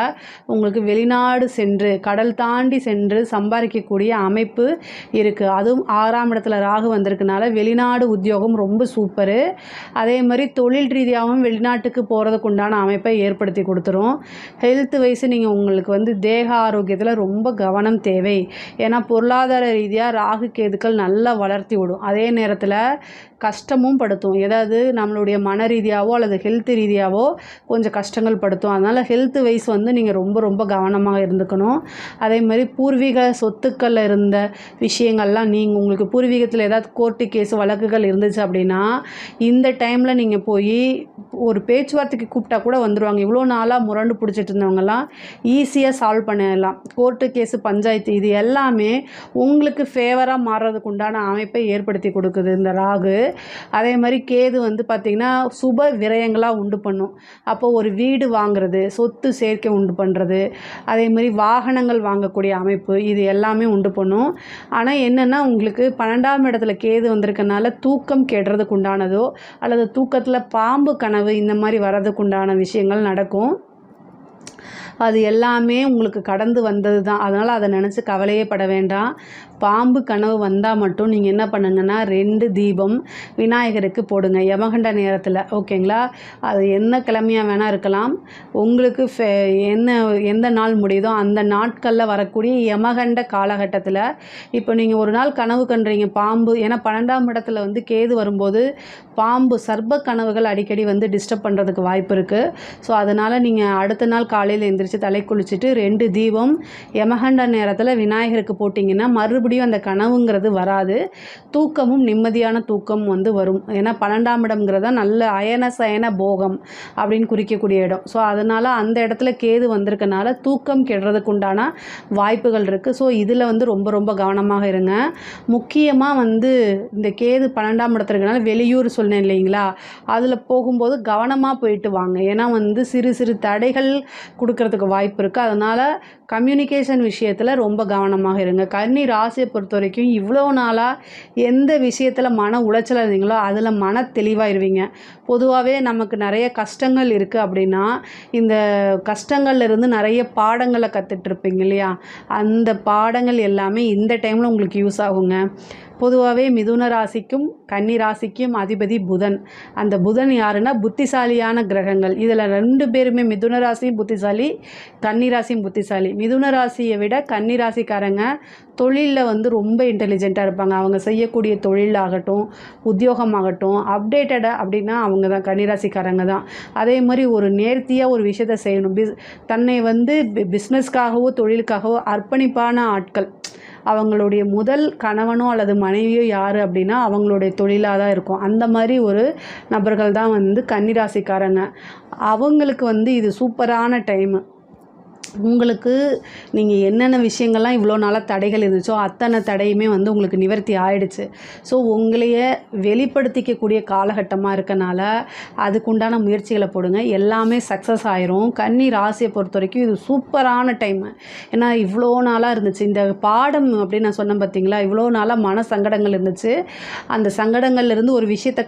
உங்களுக்கு வெளிநாடு சென்று, கடல் தாண்டி சென்று சம்பாதிக்கக்கூடிய அமைப்பு இருக்குது. அதுவும் 6ஆம் இடத்துல ராகு வந்திருக்கனால வெளிநாடு உத்தியோகம் ரொம்ப சூப்பரு. அதே மாதிரி தொழில் ரீதியாகவும் வெளிநாட்டுக்கு போகிறதுக்கு உண்டான அமைப்பை ஏற்படுத்தி கொடுத்துரும். ஹெல்த் வைஸ் நீங்கள் உங்களுக்கு வந்து தேக ஆரோக்கியத்தில் ரொம்ப கவனம் தேவை. ஏன்னா பொருளாதார ரீதியாக ராகு கேதுக்கள் நல்லா வளர்த்தி விடும். அதே நேரத்தில் கஷ்டமும் படுத்தும். ஏதாவது நம்மளுடைய மன ரீதியாவோ அல்லது ஹெல்த் ரீதியாவோ கொஞ்சம் கஷ்டங்கள் படுத்தும். அதனால் ஹெல்த் வைஸ் வந்து நீங்கள் ரொம்ப ரொம்ப கவனமாக இருந்துக்கணும். அதே மாதிரி பூர்வீக சொத்துக்களில் இருந்த விஷயங்கள்லாம் நீங்கள் உங்களுக்கு பூர்வீகத்தில் ஏதாவது கோர்ட்டு கேஸ் வழக்குகள் இருந்துச்சு அப்படின்னா இந்த டைமில் நீங்கள் போய் ஒரு பேச்சுவார்த்தைக்கு கூப்பிட்டா கூட வந்துடுவாங்க. இவ்வளோ நாளாக முரண்டு பிடிச்சிட்டு இருந்தவங்கலாம் ஈஸியாக சால்வ் பண்ணிடலாம். கோர்ட்டு கேஸு, பஞ்சாயத்து, இது எல்லாமே உங்களுக்கு ஃபேவராக மாறுறதுக்கு உண்டான அமைப்பை ஏற்படுத்தி கொடுக்குது இந்த ராகு. அதே அதே மாதிரி கேது வந்து பார்த்திங்கன்னா சுப விரயங்களாக உண்டு பண்ணும். அப்போது ஒரு வீடு வாங்குறது, சொத்து சேர்க்கை உண்டு பண்ணுறது, அதே மாதிரி வாகனங்கள் வாங்கக்கூடிய அமைப்பு, இது எல்லாமே உண்டு பண்ணும். ஆனால் என்னென்னா உங்களுக்கு 12ஆம் இடத்துல கேது வந்திருக்கனால தூக்கம் கெடுறதுக்கு உண்டானதோ அல்லது தூக்கத்தில் பாம்பு கனவு இந்த மாதிரி வர்றதுக்கு உண்டான விஷயங்கள் நடக்கும். அது எல்லாமே உங்களுக்கு கடந்து வந்தது தான். அதனால் அதை நினச்சி கவலையே பட வேண்டாம். பாம்பு கனவு வந்தால் மட்டும் நீங்கள் என்ன பண்ணுங்கன்னா 2 தீபம் விநாயகருக்கு போடுங்க யமகண்ட நேரத்தில். ஓகேங்களா? அது என்ன கிழமையாக வேணால் இருக்கலாம். உங்களுக்கு எந்த நாள் முடியுதோ அந்த நாட்களில் வரக்கூடிய யமகண்ட காலகட்டத்தில் இப்போ நீங்கள் ஒரு நாள் கனவு கண்டுறீங்க பாம்பு, ஏன்னா 12ஆம் இடத்துல வந்து கேது வரும்போது பாம்பு சர்ப்ப கனவுகள் அடிக்கடி வந்து டிஸ்டர்ப் பண்ணுறதுக்கு வாய்ப்பு இருக்குது. ஸோ அதனால் நீங்கள் அடுத்த நாள் காலையில் எந்திரிச்சு தலை குளிச்சுட்டு 2 தீபம் யமகண்ட நேரத்தில் விநாயகருக்கு போட்டிங்கன்னா மறுபடியும் அந்த கனவுங்கிறது வராது. தூக்கமும் நிம்மதியான தூக்கம் வந்து வரும். ஏன்னா 12ஆம் இடம்ங்கிறத நல்ல அயன சயன போகம் அப்படின்னு குறிக்கக்கூடிய இடம். ஸோ அதனால் அந்த இடத்துல கேது வந்திருக்கனால தூக்கம் கெடுறதுக்கு உண்டான வாய்ப்புகள் இருக்குது. ஸோ இதில் வந்து ரொம்ப ரொம்ப கவனமாக இருங்க. முக்கியமாக வந்து இந்த கேது 12ஆம் இடத்துலனால வெளியூர் சொன்னேன் இல்லைங்களா, அதில் போகும்போது கவனமாக போயிட்டு வாங்க. ஏன்னா வந்து சிறு சிறு தடைகள் கொடுக்கறதுக்கு வாய்ப்பு இருக்குது. அதனால் கம்யூனிகேஷன் விஷயத்தில் ரொம்ப கவனமாக இருங்க. கன்னி ராசியை பொறுத்த வரைக்கும் இவ்வளோ நாளாக எந்த விஷயத்தில் மன உளைச்சல் இருந்தீங்களோ அதில் மன தெளிவாயிருவீங்க. பொதுவாகவே நமக்கு நிறைய கஷ்டங்கள் இருக்குது அப்படின்னா இந்த கஷ்டங்கள்லேருந்து நிறைய பாடங்களை கற்றுட்ருப்பீங்க இல்லையா, அந்த பாடங்கள் எல்லாமே இந்த டைமில் உங்களுக்கு யூஸ் ஆகுங்க. பொதுவாகவே மிதுன ராசிக்கும் கன்னி ராசிக்கும் அதிபதி புதன். அந்த புதன் யாருன்னா புத்திசாலியான கிரகங்கள். இதில் 2 பேருமே மிதுன ராசியும் புத்திசாலி, கன்னி ராசியும் புத்திசாலி. மிதுன ராசியை விட கன்னி ராசிக்காரங்க தொழிலில் வந்து ரொம்ப இன்டெலிஜென்ட்டாக இருப்பாங்க. அவங்க செய்யக்கூடிய தொழிலாகட்டும் உத்தியோகமாகட்டும் அப்டேட்டடாக அப்படின்னா அவங்க தான் கன்னிராசிக்காரங்க தான். அதே மாதிரி ஒரு நேர்த்தியாக ஒரு விஷயத்தை செய்யணும். தன்னை வந்து பிஸ்னஸ்க்காகவோ தொழிலுக்காகவோ அர்ப்பணிப்பான ஆட்கள். அவங்களுடைய முதல் கணவனோ அல்லது மனைவியோ யார் அப்படின்னா அவங்களுடைய தொழிலாக தான் இருக்கும். அந்த மாதிரி ஒரு நபர்கள் தான் வந்து கன்னிராசிக்காரங்க. அவங்களுக்கு வந்து இது சூப்பரான டைமு. உங்களுக்கு நீங்கள் என்னென்ன விஷயங்கள்லாம் இவ்வளோ நாளாக தடைகள் இருந்துச்சோ அத்தனை தடையுமே வந்து உங்களுக்கு நிவர்த்தி ஆயிடுச்சு. ஸோ உங்களையே வெளிப்படுத்திக்கக்கூடிய காலகட்டமாக இருக்கனால அதுக்குண்டான முயற்சிகளை போடுங்க. எல்லாமே சக்ஸஸ் ஆயிரும். கன்னி ராசியை பொறுத்த வரைக்கும் இது சூப்பரான டைமு. ஏன்னா இவ்வளோ நாளாக இருந்துச்சு இந்த பாடம் அப்படின்னு நான் சொன்னேன் பார்த்தீங்களா, இவ்வளோ நாளாக மன சங்கடங்கள் இருந்துச்சு. அந்த சங்கடங்கள்லேருந்து ஒரு விஷயத்தை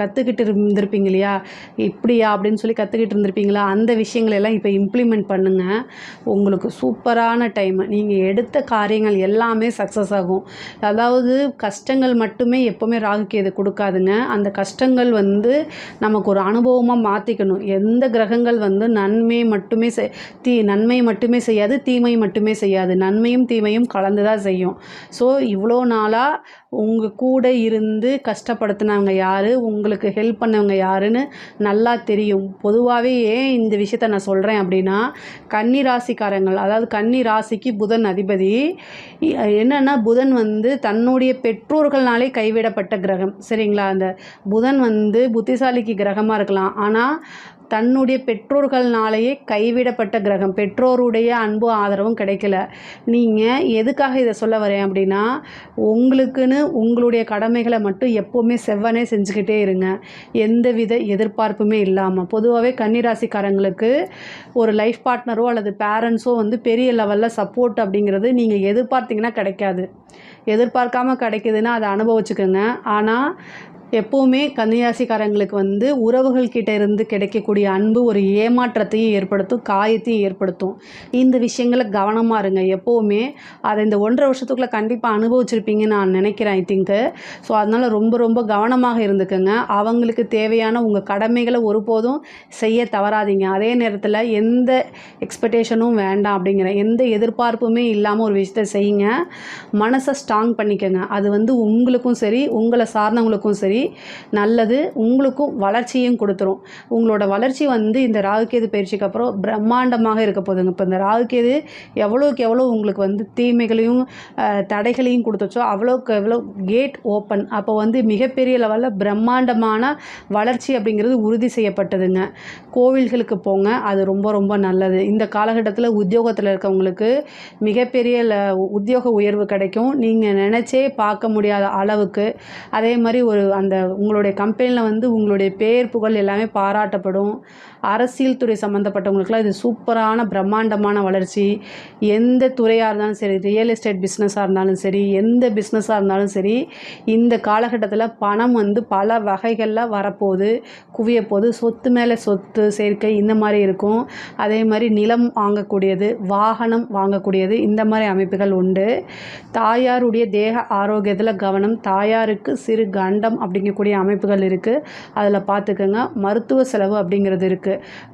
கற்றுக்கிட்டு இருந்திருப்பீங்க இல்லையா, இப்படியா அப்படின்னு சொல்லி கற்றுக்கிட்டு இருந்திருப்பீங்களா, அந்த விஷயங்களெல்லாம் இப்போ இம்ப்ளிமெண்ட் பண்ணுங்கள். உங்களுக்கு சூப்பரான டைம். நீங்கள் எடுத்த காரியங்கள் எல்லாமே சக்ஸஸ் ஆகும். அதாவது கஷ்டங்கள் மட்டுமே எப்போவுமே ராகு கேது கொடுக்காதுங்க. அந்த கஷ்டங்கள் வந்து நமக்கு ஒரு அனுபவமாக மாற்றிக்கணும். எந்த கிரகங்கள் வந்து நன்மை மட்டுமே செய்யாது, தீமை மட்டுமே செய்யாது. நன்மையும் தீமையும் கலந்து தான் செய்யும். ஸோ இவ்வளோ நாளாக உங்கள் கூட இருந்து கஷ்டப்படுத்தினவங்க யார், உங்களுக்கு ஹெல்ப் பண்ணவங்க யாருன்னு நல்லா தெரியும். பொதுவாகவே ஏன் இந்த விஷயத்த நான் சொல்கிறேன் அப்படின்னா கன்னி ராசிக்காரங்கள், அதாவது கன்னி ராசிக்கு புதன் அதிபதி. என்னென்னா புதன் வந்து தன்னுடைய பெற்றோர்கள்னாலே கைவிடப்பட்ட கிரகம். சரிங்களா? அந்த புதன் வந்து புத்திசாலிக்கு கிரகமாக இருக்கலாம், ஆனால் தன்னுடைய பெற்றோர்கள்னாலேயே கைவிடப்பட்ட கிரகம். பெற்றோருடைய அன்பு ஆதரவும் கிடைக்கல. நீங்கள் எதுக்காக இதை சொல்ல வரேன் அப்படின்னா உங்களுக்குன்னு உங்களுடைய கடமைகளை மட்டும் எப்போவுமே செவ்வனே செஞ்சுக்கிட்டே இருங்க, எந்தவித எதிர்பார்ப்புமே இல்லாமல். பொதுவாகவே கன்னிராசிக்காரங்களுக்கு ஒரு லைஃப் பார்ட்னரோ அல்லது பேரண்ட்ஸோ வந்து பெரிய லெவலில் சப்போர்ட் அப்படிங்கிறது நீங்கள் எதிர்பார்த்தீங்கன்னா கிடைக்காது. எதிர்பார்க்காம கிடைக்குதுன்னா அதை அனுபவிச்சுக்கோங்க. ஆனால் எப்போவுமே கன்னிராசிக்காரங்களுக்கு வந்து உறவுகள் கிட்ட இருந்து கிடைக்கக்கூடிய அன்பு ஒரு ஏமாற்றத்தையும் ஏற்படுத்தும், காயத்தையும் ஏற்படுத்தும். இந்த விஷயங்களை கவனமாக இருங்க எப்போவுமே. அதை இந்த 1.5 வருஷத்துக்குள்ளே கண்டிப்பாக அனுபவிச்சிருப்பீங்கன்னு நான் நினைக்கிறேன், ஐ திங்க்கு. ஸோ அதனால் ரொம்ப ரொம்ப கவனமாக இருந்துக்கோங்க. அவங்களுக்கு தேவையான உங்கள் கடமைகளை ஒருபோதும் செய்ய தவறாதீங்க. அதே நேரத்தில் எந்த எக்ஸ்பெக்டேஷனும் வேண்டாம் அப்படிங்கிற எந்த எதிர்பார்ப்புமே இல்லாமல் ஒரு விஷயத்தை செய்யுங்க. மனசை ஸ்ட்ராங் பண்ணிக்கோங்க. அது வந்து உங்களுக்கும் சரி உங்களை சார்ந்தவங்களுக்கும் சரி நல்லது. உங்களுக்கும் வளர்ச்சியும் கொடுத்துரும். உங்களோட வளர்ச்சி வந்து இந்த ராகுகேது பயிற்சிக்கு அப்புறம் பிரம்மாண்டமாக இருக்க போதுங்க. இப்போ இந்த ராகுகேது எவ்வளோக்கு எவ்வளோ உங்களுக்கு வந்து தீமைகளையும் தடைகளையும் கொடுத்துச்சோ அவ்வளோக்கு எவ்வளோ கேட் ஓப்பன். அப்போ வந்து மிகப்பெரிய லெவலில் பிரம்மாண்டமான வளர்ச்சி அப்படிங்கிறது உறுதி செய்யப்பட்டதுங்க. கோவில்களுக்கு போங்க, அது ரொம்ப ரொம்ப நல்லது. இந்த காலகட்டத்தில் உத்தியோகத்தில் இருக்கவங்களுக்கு மிகப்பெரிய உத்தியோக உயர்வு கிடைக்கும். நீங்கள் நினச்சே பார்க்க முடியாத அளவுக்கு. அதே மாதிரி அந்த அந்த உங்களுடைய கம்பெனியில் வந்து உங்களுடைய பேர் புகழ் எல்லாமே பாராட்டப்படும். அரசியல் துறை சம்மந்தப்பட்டவங்களுக்குலாம் இது சூப்பரான பிரம்மாண்டமான வளர்ச்சி. எந்த துறையாக இருந்தாலும் சரி, ரியல் எஸ்டேட் பிஸ்னஸாக இருந்தாலும் சரி, எந்த பிஸ்னஸாக இருந்தாலும் சரி, இந்த காலகட்டத்தில் பணம் வந்து பல வகைகளில் வரப்போகுது, குவியப்போகுது. சொத்து மேலே சொத்து சேர்க்கை இந்த மாதிரி இருக்கும். அதே மாதிரி நிலம் வாங்கக்கூடியது, வாகனம் வாங்கக்கூடியது, இந்த மாதிரி அமைப்புகள் உண்டு. தாயாருடைய தேக ஆரோக்கியத்தில் கவனம். தாயாருக்கு சிறு கண்டம் அப்படிங்கக்கூடிய அமைப்புகள் இருக்குது, அதில் பார்த்துக்கோங்க. மருத்துவ செலவு அப்படிங்கிறது இருக்குது.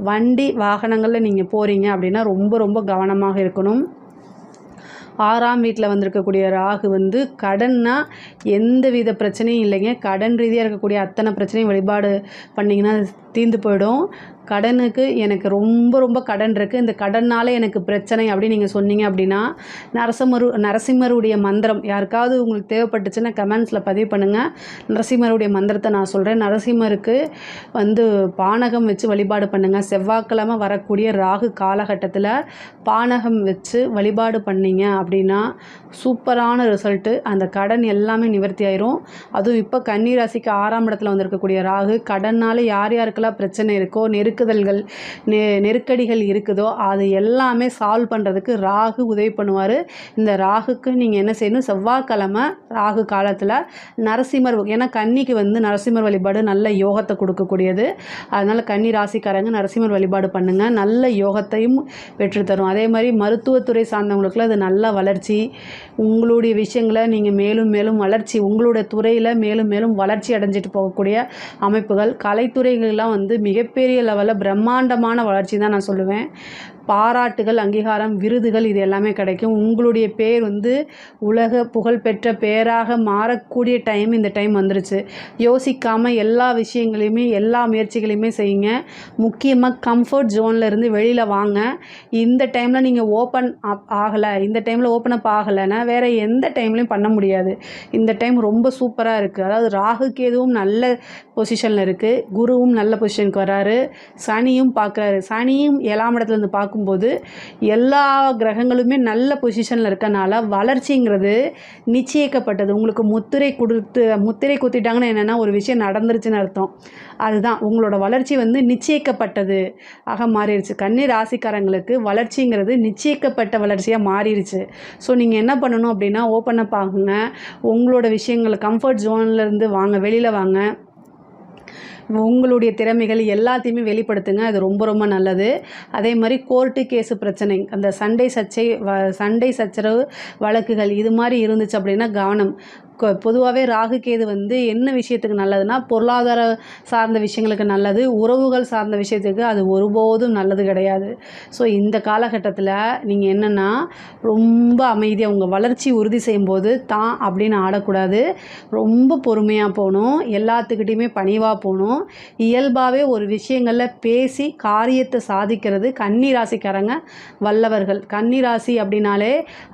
வண்டி வாகனங்களில் நீங்கள் போகிறீங்க அப்படின்னா ரொம்ப ரொம்ப கவனமாக இருக்கணும். 6ஆம் வீட்டில் வந்திருக்கக்கூடிய ராகு வந்து கடன்னா எந்த வித பிரச்சனையும் இல்லைங்க. கடன் ரீதியாக இருக்கக்கூடிய அத்தனை பிரச்சனையும் வழிபாடு பண்ணிங்கன்னா தீர்ந்து போயிடும். கடனுக்கு எனக்கு ரொம்ப ரொம்ப கடன் இருக்குது, இந்த கடனால் எனக்கு பிரச்சனை அப்படின்னு நீங்கள் சொன்னீங்க அப்படின்னா நரசிம்மருடைய மந்திரம் யாருக்காவது உங்களுக்கு தேவைப்பட்டுச்சுன்னா கமெண்ட்ஸில் பதிவு பண்ணுங்கள். நரசிம்மருடைய மந்திரத்தை நான் சொல்கிறேன். நரசிம்மருக்கு வந்து பானகம் வச்சு வழிபாடு பண்ணுங்கள். செவ்வாய்க்கிழமை வரக்கூடிய ராகு காலகட்டத்தில் பானகம் வச்சு வழிபாடு பண்ணிங்க அப்படின்னா சூப்பரான ரிசல்ட்டு. அந்த கடன் எல்லாமே நிவர்த்தி ஆயிரும். அதுவும் இப்போ கன்னி ராசிக்கு 6ஆம் இடத்துல வந்திருக்கக்கூடிய ராகு கடனால் யார் யாருக்கெல்லாம் பிரச்சனை இருக்கோ, நெருக்குதல்கள் நெருக்கடிகள் இருக்குதோ அது எல்லாமே சால்வ் பண்ணுறதுக்கு ராகு உதவி பண்ணுவார். இந்த ராகுக்கு நீங்கள் என்ன செய்யணும், செவ்வாய்க்கிழமை ராகு காலத்தில் நரசிம்மர், ஏன்னா கன்னிக்கு வந்து நரசிம்மர் வழிபாடு நல்ல யோகத்தை கொடுக்கக்கூடியது. அதனால் கன்னி ராசிக்காரங்க நரசிம்மர் வழிபாடு பண்ணுங்கள், நல்ல யோகத்தையும் பெற்று தரும். அதே மாதிரி மருத்துவத்துறை சார்ந்தவங்களுக்குலாம் அது நல்ல வளர்ச்சி. உங்களுடைய விஷயங்களை நீங்கள் மேலும் மேலும் வளர்ச்சி, உங்களுடைய துறையில் மேலும் மேலும் வளர்ச்சி அடைஞ்சிட்டு போகக்கூடிய அமைப்புகள். கலைத்துறைகள்லாம் வந்து மிகப்பெரிய லெவலில் பிரம்மாண்டமான வளர்ச்சி தான் நான் சொல்லுவேன். பாராட்டுகள், அங்கீகாரம், விருதுகள் இது எல்லாமே கிடைக்கும். உங்களுடைய பேர் வந்து உலக புகழ்பெற்ற பேராக மாறக்கூடிய டைம் இந்த டைம் வந்துருச்சு. யோசிக்காமல் எல்லா விஷயங்களையுமே எல்லா முயற்சிகளையுமே செய்யுங்க. முக்கியமாக கம்ஃபர்ட் ஜோனில் இருந்து வெளியில் வாங்க. இந்த டைமில் நீங்கள் ஓப்பன் அப் ஆகலை, இந்த டைமில் ஓப்பன் அப் ஆகலைன்னா வேறு எந்த டைம்லையும் பண்ண முடியாது. இந்த டைம் ரொம்ப சூப்பராக இருக்குது. அதாவது ராகு கேதுவும் நல்ல பொசிஷனில் இருக்குது, குருவும் நல்ல பொசிஷனுக்கு வராரு, சனியும் பார்க்குறாரு. சனியும் 7ஆம் இடத்துலேருந்து பார்க்கும்போது எல்லா கிரகங்களுமே நல்ல பொசிஷனில் இருக்கனால வளர்ச்சிங்கிறது நிச்சயிக்கப்பட்டது. உங்களுக்கு முத்திரை குத்திட்டாங்கன்னு என்னென்னா ஒரு விஷயம் நடந்துருச்சுன்னு அர்த்தம். அதுதான் உங்களோட வளர்ச்சி வந்து நிச்சயிக்கப்பட்டது ஆக மாறிடுச்சு. கன்னி ராசிக்காரங்களுக்கு வளர்ச்சிங்கிறது நிச்சயிக்கப்பட்ட வளர்ச்சியாக மாறிடுச்சு. ஸோ நீங்கள் என்ன பண்ணணும் அப்படின்னா ஓப்பன் அப் ஆகுங்க. உங்களோட விஷயங்களை கம்ஃபர்ட் ஜோன்லேருந்து வாங்க, வெளியில் வாங்க. உங்களுடைய திறமைகள் எல்லாத்தையுமே வெளிப்படுத்துங்க, அது ரொம்ப ரொம்ப நல்லது. அதே மாதிரி கோர்ட்டு கேஸு பிரச்சனை, அந்த சண்டை சச்சரவு வழக்குகள் இது மாதிரி இருந்துச்சு அப்படின்னா கவனம். பொதுவாகவே ராகு கேது வந்து என்ன விஷயத்துக்கு நல்லதுன்னா பொருளாதார சார்ந்த விஷயங்களுக்கு நல்லது, உறவுகள் சார்ந்த விஷயத்துக்கு அது ஒருபோதும் நல்லது கிடையாது. ஸோ இந்த காலகட்டத்தில் நீங்கள் என்னென்னா ரொம்ப அமைதியாக உங்கள் வளர்ச்சி உறுதி செய்யும்போது தான் அப்படின்னு ஆடக்கூடாது. ரொம்ப பொறுமையாக போகணும், எல்லாத்துக்கிட்டையுமே பணிவாக போகணும். இயல்பாகவே ஒரு விஷயங்களில் பேசி காரியத்தை சாதிக்கிறது கன்னி ராசிக்காரங்க வல்லவர்கள். கன்னி ராசி அப்படின்னாலே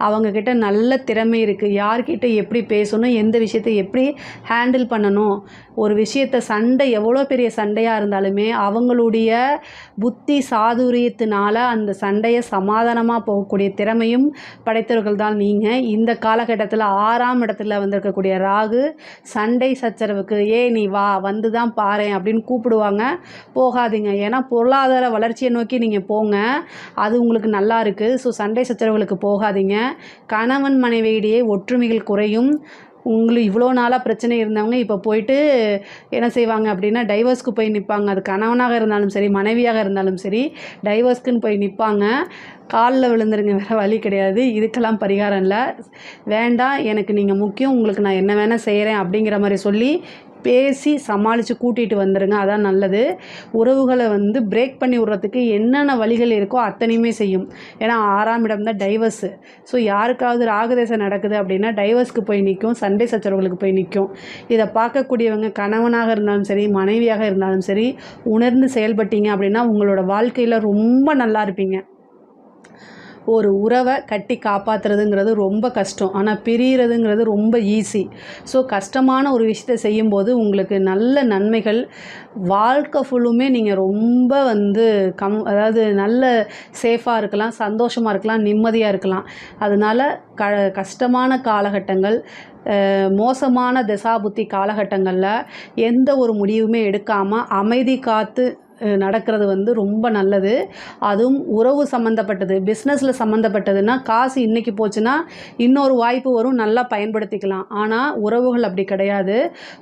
அவங்கக்கிட்ட நல்ல திறமை இருக்குது. யார்கிட்ட எப்படி பேசணும், எந்த விஷயத்தை எப்படி ஹேண்டில் பண்ணணும், ஒரு விஷயத்தை சண்டை எவ்வளோ பெரிய சண்டையாக இருந்தாலுமே அவங்களுடைய புத்தி சாதுரியத்தினால அந்த சண்டையை சமாதானமாக போகக்கூடிய திறமையும் படைத்தவர்கள் தான் நீங்கள். இந்த காலகட்டத்தில் 6ஆம் இடத்துல வந்திருக்கக்கூடிய ராகு சண்டை சச்சரவுக்கு நீ வா வந்து தான் பாரேன் அப்படின்னு கூப்பிடுவாங்க, போகாதீங்க. ஏன்னா பொருளாதார வளர்ச்சியை நோக்கி நீங்கள் போங்க, அது உங்களுக்கு நல்லா இருக்குது. ஸோ சண்டை சச்சரவுகளுக்கு போகாதீங்க. கணவன் மனைவியிடையே ஒற்றுமைகள் குறையும். உங்களுக்கு இவ்வளோ நாளாக பிரச்சனை இருந்தவங்க இப்போ போயிட்டு என்ன செய்வாங்க அப்படின்னா டைவர்ஸ்க்கு போய் நிற்பாங்க. அது கணவனாக இருந்தாலும் சரி, மனைவியாக இருந்தாலும் சரி, டைவர்ஸ்க்குன்னு போய் நிற்பாங்க. காலில் விழுந்துருங்க, வேறு வழி கிடையாது. இதுக்கெல்லாம் பரிகாரம் இல்லை, வேண்டாம், எனக்கு நீங்கள் முக்கியம், உங்களுக்கு நான் என்ன வேணால் செய்கிறேன் அப்படிங்கிற மாதிரி சொல்லி பேசி சமாளித்து கூட்டிகிட்டு வந்துடுங்க, அதான் நல்லது. உறவுகளை வந்து பிரேக் பண்ணி விட்றதுக்கு என்னென்ன வழிகள் இருக்கோ அத்தனையுமே செய்யும். ஏன்னா 6ஆம் இடம் தான் டைவர்ஸு. ஸோ யாருக்காவது ராகுதேசம் நடக்குது அப்படின்னா டைவர்ஸ்க்கு போய் நிற்கும், சண்டை சச்சரவுகளுக்கு போய் நிற்கும். இதை பார்க்கக்கூடியவங்க கணவனாக இருந்தாலும் சரி, மனைவியாக இருந்தாலும் சரி, உணர்ந்து செயல்பட்டீங்க அப்படின்னா உங்களோட வாழ்க்கையில் ரொம்ப நல்லா இருப்பீங்க. ஒரு உறவை கட்டி காப்பாற்றுறதுங்கிறது ரொம்ப கஷ்டம். ஆனால் பிரிகிறதுங்கிறது ரொம்ப ஈஸி. ஸோ கஷ்டமான ஒரு விஷயத்தை செய்யும்போது உங்களுக்கு நல்ல நன்மைகள் வாழ்க்கை ஃபுல்லுமே நீங்கள் ரொம்ப வந்து அதாவது நல்ல சேஃபாக இருக்கலாம், சந்தோஷமாக இருக்கலாம், நிம்மதியாக இருக்கலாம். அதனால் கஷ்டமான காலகட்டங்கள், மோசமான தசாபுத்தி காலகட்டங்களில் எந்த ஒரு முடிவுமே எடுக்காமல் அமைதி காத்து நடக்கிறது வந்து ரொம்ப நல்லது. அதுவும் உறவு சம்மந்தப்பட்டது, பிஸ்னஸில் சம்மந்தப்பட்டதுன்னா காசு இன்றைக்கி போச்சுன்னா இன்னொரு வாய்ப்பு வரும், நல்லா பயன்படுத்திக்கலாம். ஆனால் உறவுகள் அப்படி கிடையாது.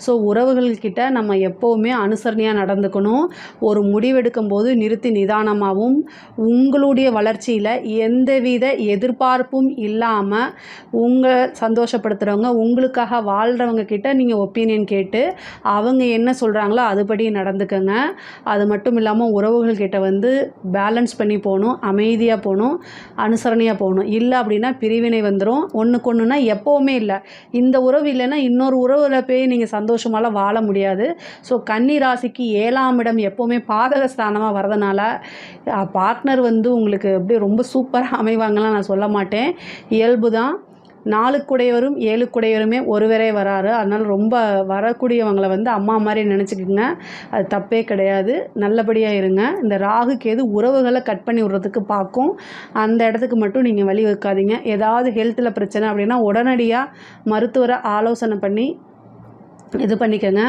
ஸோ உறவுகள்கிட்ட நம்ம எப்போவுமே அனுசரணையாக நடந்துக்கணும். ஒரு முடிவெடுக்கும் போது நிறுத்தி நிதானமாகவும், உங்களுடைய வளர்ச்சியில் எந்தவித எதிர்பார்ப்பும் இல்லாமல் சந்தோஷப்படுத்துகிறவங்க, உங்களுக்காக வாழ்கிறவங்க கிட்ட நீங்கள் ஒப்பீனியன் கேட்டு அவங்க என்ன சொல்கிறாங்களோ அதுபடி நடந்துக்கங்க. அது மட்டும் இல்லாமல் உறவுகள்கிட்ட வந்து பேலன்ஸ் பண்ணி போகணும், அமைதியாக போகணும், அனுசரணையாக போகணும். இல்லை அப்படின்னா பிரிவினை வந்துடும். ஒன்றுக்கு ஒன்றுனா எப்போவுமே இல்லை, இந்த உறவு இல்லைன்னா இன்னொரு உறவில் போய் நீங்கள் சந்தோஷமாலாம் வாழ முடியாது. ஸோ கன்னி ராசிக்கு 7ஆம் இடம் எப்போவுமே பாதக ஸ்தானமாக வரதுனால பார்ட்னர் வந்து உங்களுக்கு அப்படியே ரொம்ப சூப்பராக அமைவாங்கலாம் நான் சொல்ல மாட்டேன். இயல்பு தான். 4க்குடையவரும் 7க்குடையவருமே ஒருவரே வராரு. அதனால் ரொம்ப வரக்கூடியவங்களை வந்து அம்மா மாதிரி நினச்சிக்கோங்க. அது தப்பே கிடையாது. நல்லபடியாக இருங்க. இந்த ராகு கேது உறவுகளை கட் பண்ணி விடுறதுக்கு பார்க்கும். அந்த இடத்துக்கு மட்டும் நீங்கள் வழி வைக்காதீங்க. ஏதாவது ஹெல்த்தில் பிரச்சனை அப்படின்னா உடனடியாக மருத்துவரை ஆலோசனை பண்ணி இது பண்ணிக்கோங்க.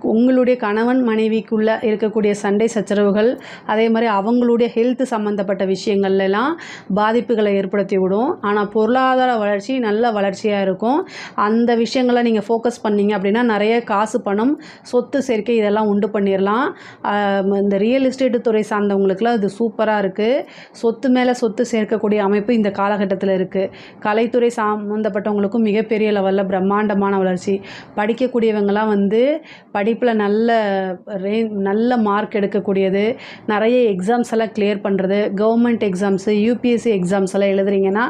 உங்களுடைய கணவன் மனைவிக்குள்ளே இருக்கக்கூடிய சண்டை சச்சரவுகள், அதே மாதிரி அவங்களுடைய ஹெல்த் சம்மந்தப்பட்ட விஷயங்கள்லாம் பாதிப்புகளை ஏற்படுத்தி விடும். ஆனால் பொருளாதார வளர்ச்சி நல்ல வளர்ச்சியாக இருக்கும். அந்த விஷயங்களை நீங்கள் ஃபோக்கஸ் பண்ணிங்க அப்படின்னா நிறைய காசு, பணம், சொத்து சேர்க்கை இதெல்லாம் உண்டு பண்ணிடலாம். இந்த ரியல் எஸ்டேட்டு துறை சார்ந்தவங்களுக்குலாம் இது சூப்பராக இருக்குது. சொத்து மேலே சொத்து சேர்க்கக்கூடிய அமைப்பு இந்த காலகட்டத்தில் இருக்குது. கலைத்துறை சம்மந்தப்பட்டவங்களுக்கும் மிகப்பெரிய லெவலில் பிரம்மாண்டமான வளர்ச்சி. படிக்கக்கூடியவங்க வந்து படிப்பில் நல்ல மார்க் எடுக்கக்கூடியது, நிறைய எக்ஸாம்ஸ் எல்லாம் கிளியர் பண்ணுறது, கவர்மெண்ட் எக்ஸாம்ஸு, யூபிஎஸ்சி எக்ஸாம்ஸ் எல்லாம் எழுதுறீங்கன்னா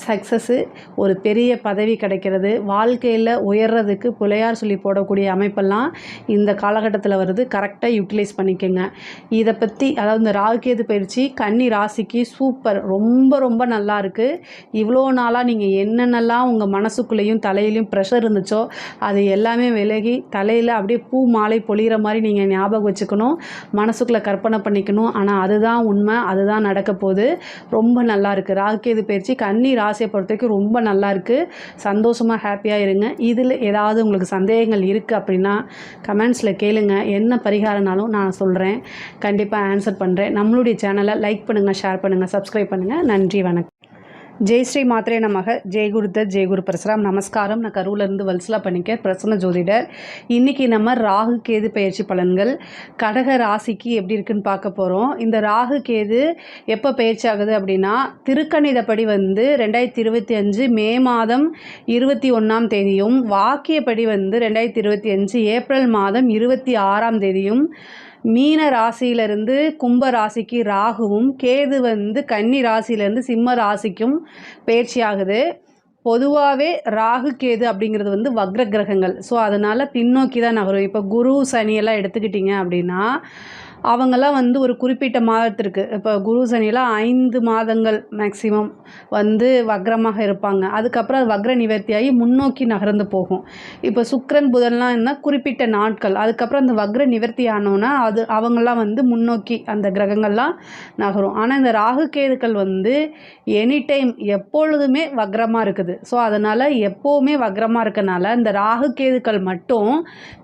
சக்ஸஸ்ஸு, ஒரு பெரிய பதவி கிடைக்கிறது, வாழ்க்கையில் உயர்றதுக்கு பிள்ளையார் சொல்லி போடக்கூடிய அமைப்பெல்லாம் இந்த காலகட்டத்தில் வருது. கரெக்டாக யூட்டிலைஸ் பண்ணிக்கோங்க. இதை பற்றி அதாவது இந்த ராகுகேது பயிற்சி கன்னி ராசிக்கு சூப்பர், ரொம்ப ரொம்ப நல்லா இருக்குது. இவ்வளோ நாளாக நீங்கள் என்னென்னலாம் உங்கள் மனசுக்குள்ளேயும் தலையிலையும் ப்ரெஷர் இருந்துச்சோ அது எல்லாமே விலகி தலையில் அப்படியே பூ மாலை பொழிகிற மாதிரி நீங்கள் ஞாபகம் வச்சுக்கணும், மனசுக்குள்ளே கற்பனை பண்ணிக்கணும். ஆனால் அதுதான் உண்மை, அதுதான் நடக்க போகுது. ரொம்ப நல்லா இருக்குது. ராகுகேது பயிற்சி கன்னி ராசியை பொறுத்த வரைக்கும் ரொம்ப நல்லா இருக்குது. சந்தோஷமாக ஹாப்பியாக இருங்க. இதில் ஏதாவது உங்களுக்கு சந்தேகங்கள் இருக்குது அப்படின்னா கமெண்ட்ஸில் கேளுங்க. என்ன பரிகாரம்னாலும் நான் சொல்கிறேன், கண்டிப்பாக ஆன்சர் பண்ணுறேன். நம்மளுடைய சேனலை லைக் பண்ணுங்கள், ஷேர் பண்ணுங்கள், சப்ஸ்கிரைப் பண்ணுங்கள். நன்றி, வணக்கம். ஜெய் ஸ்ரீ மாத்ரே நமக. ஜெய்குருதத் ஜெய்குரு பரசுராம். நமஸ்காரம். நான் கரூர்லேருந்து வல்சலா பண்ணிக்கேன், பிரசன்ன ஜோதிடர். இன்றைக்கி நம்ம ராகு கேது பயிற்சி பலன்கள் கடக ராசிக்கு எப்படி இருக்குன்னு பார்க்க போகிறோம். இந்த ராகு கேது எப்போ பயிற்சி ஆகுது அப்படின்னா திருக்கணிதப்படி வந்து 2025 மே மாதம் 21ஆம் தேதியும், வாக்கியப்படி வந்து 2025 ஏப்ரல் மாதம் 26ஆம் தேதியும் மீன ராசியிலிருந்து கும்ப ராசிக்கு ராகுவும், கேது வந்து கன்னி ராசியிலேருந்து சிம்ம ராசிக்கும் பயிற்சி ஆகுது. பொதுவாகவே ராகு கேது அப்படிங்கிறது வந்து வக்ர கிரகங்கள். ஸோ அதனால் பின்னோக்கி தான் நகரும். இப்போ குரு சனியெல்லாம் எடுத்துக்கிட்டிங்க அப்படின்னா அவங்கெல்லாம் வந்து ஒரு குறிப்பிட்ட மாதத்திற்கு, இப்போ குரு சனியில் 5 மாதங்கள் மேக்சிமம் வந்து வக்ரமாக இருப்பாங்க. அதுக்கப்புறம் அது வக்ர நிவர்த்தியாகி முன்னோக்கி நகர்ந்து போகும். இப்போ சுக்கிரன் புதன்லாம் இருந்தால் குறிப்பிட்ட நாட்கள், அதுக்கப்புறம் அந்த வக்ர நிவர்த்தி ஆனோன்னா அது அவங்கெல்லாம் வந்து முன்னோக்கி அந்த கிரகங்கள்லாம் நகரும். ஆனால் இந்த ராகு கேதுக்கள் வந்து எனி டைம் எப்பொழுதுமே வக்ரமாக இருக்குது. ஸோ அதனால் எப்போவுமே வக்ரமாக இருக்கனால இந்த ராகு கேதுக்கள் மட்டும்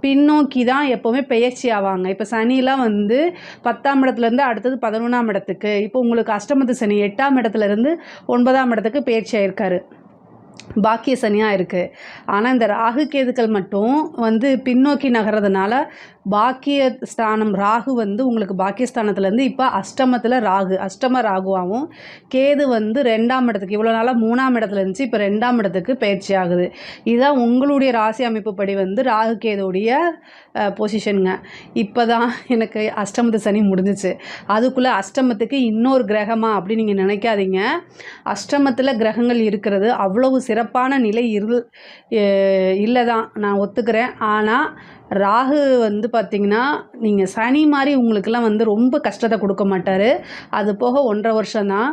பின்னோக்கி தான் எப்போவுமே பெயர்ச்சி ஆவாங்க. இப்போ சனிலாம் வந்து 10ஆம் இடத்துலேருந்து அடுத்தது 11ஆம் இடத்துக்கு, இப்போ உங்களுக்கு அஷ்டமத்து சனி 8ஆம் இடத்துலேருந்து 9ஆம் இடத்துக்கு பயிற்சி ஆயிருக்காரு, பாக்கிய சனியாக இருக்குது. ஆனால் இந்த ராகு கேதுக்கள் மட்டும் வந்து பின்னோக்கி நகர்றதுனால பாக்கிய ஸ்தானம் ராகு வந்து உங்களுக்கு பாக்கியஸ்தானத்துலேருந்து இப்போ அஷ்டமத்தில் ராகு, அஷ்டம ராகுவாகவும், கேது வந்து 2ஆம் இடத்துக்கு, இவ்வளோ நாளாக 3ஆம் இடத்துல இருந்துச்சு, இப்போ 2ஆம் இடத்துக்கு பயிற்சி ஆகுது. இதுதான் உங்களுடைய ராசி அமைப்பு படி வந்து ராகு கேதுடைய பொசிஷனுங்க. இப்போ தான் எனக்கு அஷ்டமத்து சனி முடிஞ்சிச்சு, அதுக்குள்ளே அஷ்டமத்துக்கு இன்னொரு கிரகமா அப்படி நீங்கள் நினைக்காதீங்க. அஷ்டமத்தில் கிரகங்கள் இருக்கிறது அவ்வளவு சிறப்பான நிலை இல்லை தான், நான் ஒத்துக்கிறேன். ஆனால் ராகு வந்து பார்த்திங்கன்னா, நீங்கள் சனி மாதிரி உங்களுக்கெல்லாம் வந்து ரொம்ப கஷ்டத்தை கொடுக்க மாட்டார். அது போக 1.5 வருஷம்தான்.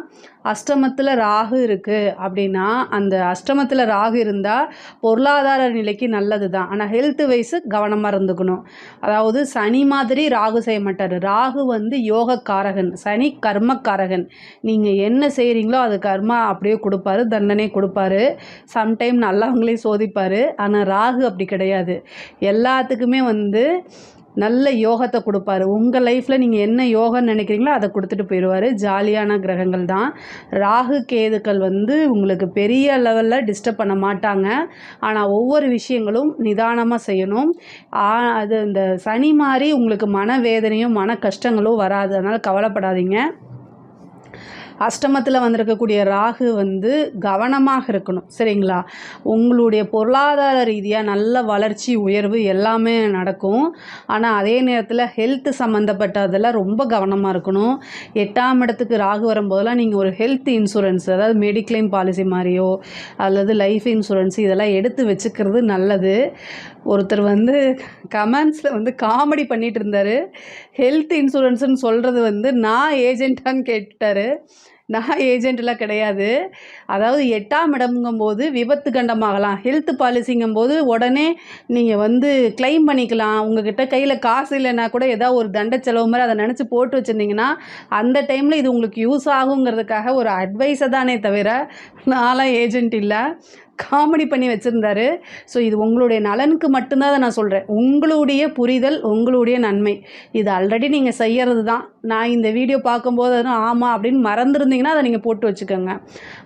அஷ்டமத்தில் ராகு இருக்குது அப்படின்னா, அந்த அஷ்டமத்தில் ராகு இருந்தால் பொருளாதார நிலைக்கு நல்லது தான். ஆனால் ஹெல்த் வைஸு கவனமாக இருந்துக்கணும். அதாவது சனி மாதிரி ராகு செய்ய மாட்டார். ராகு வந்து யோகக்காரகன், சனி கர்மக்காரகன். நீங்கள் என்ன செய்கிறீங்களோ அது கர்மா அப்படியே கொடுப்பாரு, தண்டனை கொடுப்பாரு. சம்டைம் நல்லவங்களையும் சோதிப்பார். ஆனால் ராகு அப்படி கிடையாது. எல்லாத்துக்குமே வந்து நல்ல யோகத்தை கொடுப்பாரு. உங்கள் லைஃப்பில் நீங்கள் என்ன யோகம்னு நினைக்கிறீங்களோ அதை கொடுத்துட்டு போயிடுவார். ஜாலியான கிரகங்கள் தான். ராகு கேதுக்கள் வந்து உங்களுக்கு பெரிய லெவலில் டிஸ்டர்ப் பண்ண மாட்டாங்க. ஆனால் ஒவ்வொரு விஷயங்களும் நிதானமாக செய்யணும். அது இந்த சனி மாதிரி உங்களுக்கு மனவேதனையும் மன கஷ்டங்களும் வராது. அதனால் கவலைப்படாதீங்க. அஷ்டமத்தில் வந்திருக்கக்கூடிய ராகு வந்து கவனமாக இருக்கணும், சரிங்களா? உங்களுடைய பொருளாதார ரீதியாக நல்ல வளர்ச்சி உயர்வு எல்லாமே நடக்கும். ஆனால் அதே நேரத்தில் ஹெல்த் சம்மந்தப்பட்டதெல்லாம் ரொம்ப கவனமாக இருக்கணும். 8ஆம் இடத்துக்கு ராகு வரும்போதெல்லாம் நீங்கள் ஒரு ஹெல்த் இன்சூரன்ஸ், அதாவது மெடிக்ளைம் பாலிசி மாதிரியோ அல்லது லைஃப் இன்சூரன்ஸ் இதெல்லாம் எடுத்து வச்சுக்கிறது நல்லது. ஒருத்தர் வந்து கமெண்ட்ஸில் வந்து காமெடி பண்ணிகிட்டு இருந்தார். ஹெல்த் இன்சூரன்ஸுன்னு சொல்கிறது வந்து நான் ஏஜென்ட்டான்னு கேட்டார். நான் ஏஜென்ட்லாம் கிடையாது. அதாவது 8ஆம் இடம்ங்கும்போது விபத்து கண்டமாகலாம். ஹெல்த் பாலிசிங்கும்போது உடனே நீங்கள் வந்து கிளைம் பண்ணிக்கலாம். உங்ககிட்ட கையில் காசு இல்லைன்னா கூட ஏதாவது ஒரு தண்ட செலவு மாதிரி அதை நினச்சி போட்டு வச்சுருந்தீங்கன்னா அந்த டைமில் இது உங்களுக்கு யூஸ் ஆகுங்கிறதுக்காக ஒரு அட்வைஸை தானே தவிர நான்லாம் ஏஜென்ட் இல்லை. காமெடி பண்ணி வச்சுருந்தாரு. ஸோ இது உங்களுடைய நலனுக்கு மட்டும்தான் அதை நான் சொல்கிறேன். உங்களுடைய புரிதல், உங்களுடைய நன்மை. இது ஆல்ரெடி நீங்கள் செய்கிறது தான். நான் இந்த வீடியோ பார்க்கும்போது ஆமாம் அப்படின்னு மறந்துருந்தீங்கன்னா அதை நீங்கள் போட்டு வச்சுக்கோங்க.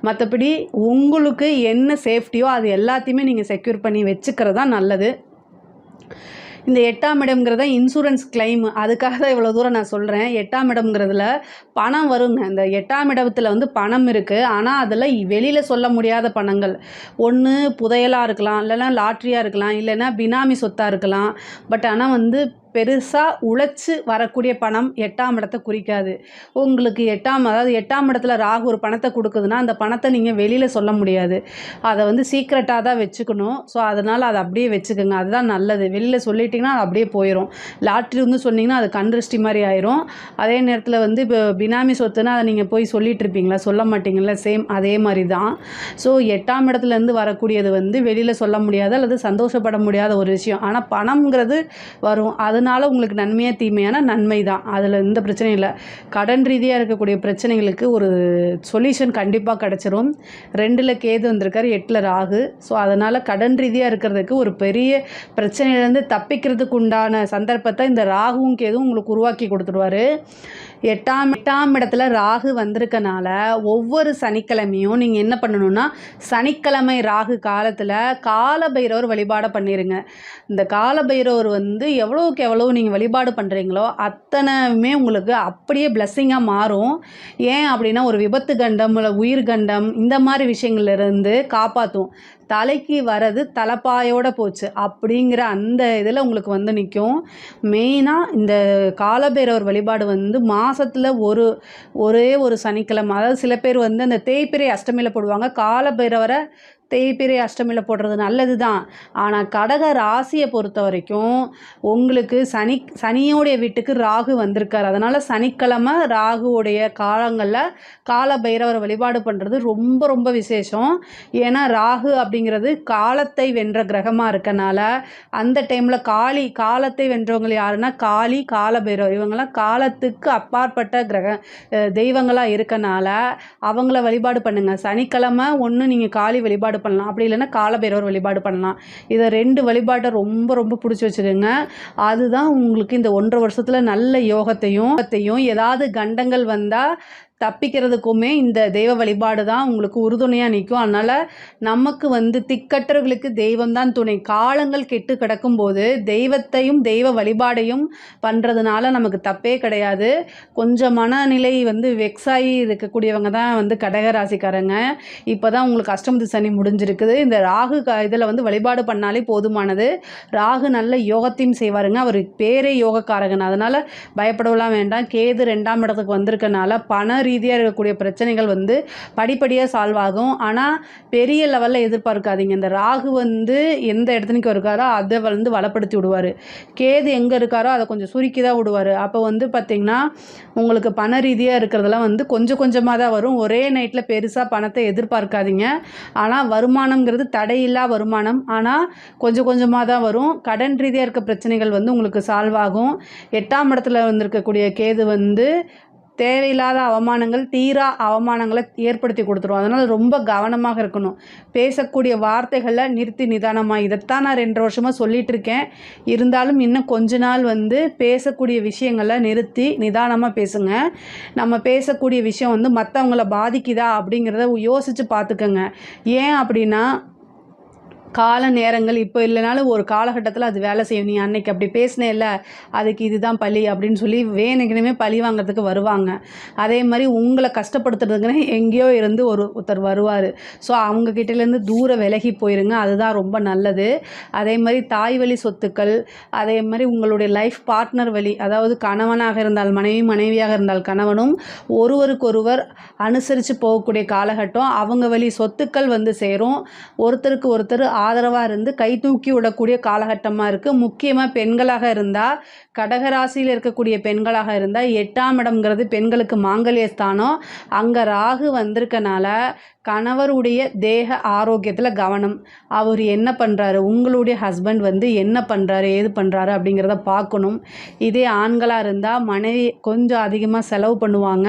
மற்றபடி உங்களுக்கு என்ன சேஃப்டியோ அது எல்லாத்தையுமே நீங்கள் செக்யூர் பண்ணி வச்சுக்கிறது தான் நல்லது. இந்த 8ஆம் இடம்ங்கிறத இன்சூரன்ஸ் கிளைம், அதுக்காக தான் இவ்வளோ தூரம் நான் சொல்கிறேன். 8ஆம் இடம்ங்கிறதுல பணம் வருங்க. இந்த 8ஆம் இடத்துல வந்து பணம் இருக்குது. ஆனால் அதில் வெளியில் சொல்ல முடியாத பணங்கள். ஒன்று புதையலாக இருக்கலாம், இல்லைன்னா லாட்ரியாக இருக்கலாம், இல்லைன்னா பினாமி சொத்தாக இருக்கலாம். பட் ஆனால் வந்து பெருசாக உழைச்சி வரக்கூடிய பணம் 8ஆம் இடத்தை குறிக்காது. உங்களுக்கு அதாவது 8ஆம் இடத்துல ராகு ஒரு பணத்தை கொடுக்குதுன்னா அந்த பணத்தை நீங்கள் வெளியில் சொல்ல முடியாது. அதை வந்து சீக்ரெட்டாக தான் வச்சுக்கணும். ஸோ அதனால் அதை அப்படியே வச்சுக்கோங்க. அதுதான் நல்லது. வெளியில் சொல்லிட்டிங்கன்னா அது அப்படியே போயிடும். லாட்ரி வந்து சொன்னிங்கன்னா அது கண்திருஷ்டி மாதிரி ஆயிரும். அதே நேரத்தில் வந்து இப்போ பினாமி சொத்துன்னா அதை நீங்கள் போய் சொல்லிகிட்டு இருப்பீங்களா, சொல்ல மாட்டீங்களா? சேம் அதே மாதிரி தான். ஸோ 8ஆம் இடத்துலேருந்து வரக்கூடியது வந்து வெளியில் சொல்ல முடியாத அல்லது சந்தோஷப்பட முடியாத ஒரு விஷயம். ஆனால் பணம்ங்கிறது வரும். அதனால் உங்களுக்கு நன்மையாக தீமையான நன்மை தான். அதில் எந்த பிரச்சனையும் இல்லை. கடன் ரீதியாக இருக்கக்கூடிய பிரச்சனைகளுக்கு ஒரு சொல்யூஷன் கண்டிப்பாக கிடச்சிரும். 2ல் கேது வந்திருக்காரு, 8ல் ராகு. ஸோ அதனால் கடன் ரீதியாக இருக்கிறதுக்கு ஒரு பெரிய பிரச்சனையிலேருந்து தப்பிக்கிறதுக்கு உண்டான சந்தர்ப்பத்தை இந்த ராகுவும் கேதுவும் உங்களுக்கு உருவாக்கி கொடுத்துடுவார். 8ஆம் இடத்துல ராகு வந்திருக்கனால ஒவ்வொரு சனிக்கிழமையும் நீங்கள் என்ன பண்ணணும்னா, சனிக்கிழமை ராகு காலத்தில் காலபைரவர் வழிபாடு பண்ணிடுங்க. இந்த காலபைரவர் வந்து எவ்வளோக்கு எவ்வளோ நீங்கள் வழிபாடு பண்ணுறீங்களோ அத்தனையுமே உங்களுக்கு அப்படியே பிளஸ்ஸிங்காக மாறும். ஏன் அப்படின்னா, ஒரு விபத்து கண்டம் இல்லை உயிர் கண்டம் இந்த மாதிரி விஷயங்கள்லேருந்து காப்பாற்றும். தலைக்கு வரது தலைப்பாயோடு போச்சு அப்படிங்கிற அந்த இதில் உங்களுக்கு வந்து நிற்கும். மெயினாக இந்த காலபைரவர் வழிபாடு வந்து மாதத்தில் ஒரே ஒரு சனிக்கிழமை, அதாவது சில பேர் வந்து அந்த தேய்பிறை அஷ்டமியில் போடுவாங்க. காலபைரவரை தேய்பிறை அஷ்டமியில் போடுறது நல்லது தான். ஆனால் கடக ராசியை பொறுத்த வரைக்கும் உங்களுக்கு சனியோடைய வீட்டுக்கு ராகு வந்திருக்கார். அதனால் சனிக்கிழமை ராகுவோடைய காலங்களில் கால பைரவரை வழிபாடு பண்ணுறது ரொம்ப ரொம்ப விசேஷம். ஏன்னா ராகு அப்படிங்கிறது காலத்தை வென்ற கிரகமாக இருக்கனால அந்த டைமில் காலத்தை வென்றவங்க யாருன்னா காளி, கால பைரவர், இவங்கெல்லாம் காலத்துக்கு அப்பாற்பட்ட தெய்வங்களாக இருக்கனால அவங்கள வழிபாடு பண்ணுங்கள். சனிக்கிழமை ஒன்று நீங்கள் காளி வழிபாடு பண்ணலாம், அப்படி இல்லைன்னா காலபைரவர் வழிபாடு பண்ணலாம். இதை 2 வழிபாட்டை ரொம்ப ரொம்ப பிடிச்சி வச்சுக்கோங்க. அதுதான் உங்களுக்கு இந்த 1.5 வருஷத்தில் நல்ல யோகத்தையும் ஏதாவது கண்டங்கள் வந்தால் தப்பிக்கிறதுக்குமே இந்த தெய்வ வழிபாடு தான் உங்களுக்கு உறுதுணையாக நிற்கும். அதனால் நமக்கு வந்து திக்கற்றவர்களுக்கு தெய்வம் தான் துணை. காலங்கள் கெட்டு கிடக்கும்போது தெய்வத்தையும் தெய்வ வழிபாடையும் பண்ணுறதுனால நமக்கு தப்பே கிடையாது. கொஞ்சம் மனநிலை வந்து வெக்ஸாகி இருக்கக்கூடியவங்க தான் வந்து கடகராசிக்காரங்க. இப்போ தான் உங்களுக்கு அஷ்டமத்து சனி முடிஞ்சிருக்குது. இந்த ராகு இதில் வந்து வழிபாடு பண்ணாலே போதுமானது. ராகு நல்ல யோகத்தையும் செய்வாருங்க. அவர் பேரே யோகக்காரகன். அதனால் பயப்படலாம் வேண்டாம். கேது 2ஆம் இடத்துக்கு வந்திருக்கனால பண ரீதியாக இருக்கக்கூடிய பிரச்சனைகள் வந்து படிப்படியாக சால்வ் ஆகும். ஆனால் பெரிய லெவலில் எதிர்பார்க்காதீங்க. இந்த ராகு வந்து எந்த இடத்துக்கு இருக்காரோ அதை வந்து வளப்படுத்தி விடுவார். கேது எங்கே இருக்காரோ அதை கொஞ்சம் சுருக்கி தான் விடுவார். அப்போ வந்து பார்த்திங்கன்னா உங்களுக்கு பண ரீதியாக இருக்கிறதெல்லாம் வந்து கொஞ்சம் கொஞ்சமாக தான் வரும். ஒரே நைட்டில் பெருசாக பணத்தை எதிர்பார்க்காதீங்க. ஆனால் வருமானங்கிறது தடையில்லா வருமானம். ஆனால் கொஞ்சம் கொஞ்சமாக தான் வரும். கடன் ரீதியாக இருக்க பிரச்சனைகள் வந்து உங்களுக்கு சால்வ் ஆகும். 8ஆம் இடத்துல வந்திருக்கக்கூடிய கேது வந்து தேவையில்லாத அவமானங்கள், தீரா அவமானங்களை ஏற்படுத்தி கொடுத்துரும். அதனால் ரொம்ப கவனமாக இருக்கணும். பேசக்கூடிய வார்த்தைகளில் நிறுத்தி நிதானமாக, இதைத்தான் நான் 2 வருஷமாக சொல்லிகிட்டு இருக்கேன். இருந்தாலும் இன்னும் கொஞ்ச நாள் வந்து பேசக்கூடிய விஷயங்களை நிறுத்தி நிதானமாக பேசுங்க. நம்ம பேசக்கூடிய விஷயம் வந்து மற்றவங்கள பாதிக்குதா அப்படிங்கிறத யோசித்து பார்த்துக்கோங்க. ஏன் அப்படின்னா கால நேரங்கள் இப்போ இல்லைனாலும் ஒரு காலகட்டத்தில் அது வேலை செய்யும். நீ அன்னைக்கு அப்படி பேசினே இல்லை, அதுக்கு இதுதான் பழி அப்படின்னு சொல்லி வேணுக்குமே பழி வாங்கிறதுக்கு வருவாங்க. அதே மாதிரி உங்களை கஷ்டப்படுத்துறதுக்குன்னு எங்கேயோ இருந்து ஒருத்தர் வருவார். ஸோ அவங்கக்கிட்டேருந்து தூர விலகி போயிருங்க. அதுதான் ரொம்ப நல்லது. அதே மாதிரி தாய் வழி சொத்துக்கள், அதே மாதிரி உங்களுடைய லைஃப் பார்ட்னர் வழி, அதாவது கணவனாக இருந்தால் மனைவி, மனைவியாக இருந்தால் கணவனும் ஒருவருக்கொருவர் அனுசரித்து போகக்கூடிய காலகட்டம். அவங்க வழி சொத்துக்கள் வந்து சேரும். ஒருத்தருக்கு ஒருத்தர் ஆதரவாக இருந்து கை தூக்கி விடக்கூடிய காலகட்டமாக இருக்குது. முக்கியமாக பெண்களாக இருந்தால், கடகராசியில் இருக்கக்கூடிய பெண்களாக இருந்தால் 8ஆம் இடம்ங்கிறது பெண்களுக்கு மாங்கல்ய ஸ்தானம். அங்கே ராகு வந்திருக்கனால கணவருடைய தேக ஆரோக்கியத்தில் கவனம். அவர் என்ன பண்ணுறாரு, உங்களுடைய ஹஸ்பண்ட் வந்து என்ன பண்ணுறாரு, ஏது பண்ணுறாரு அப்படிங்கிறத பார்க்கணும். இதே ஆண்களாக இருந்தால் மனைவி கொஞ்சம் அதிகமாக செலவு பண்ணுவாங்க.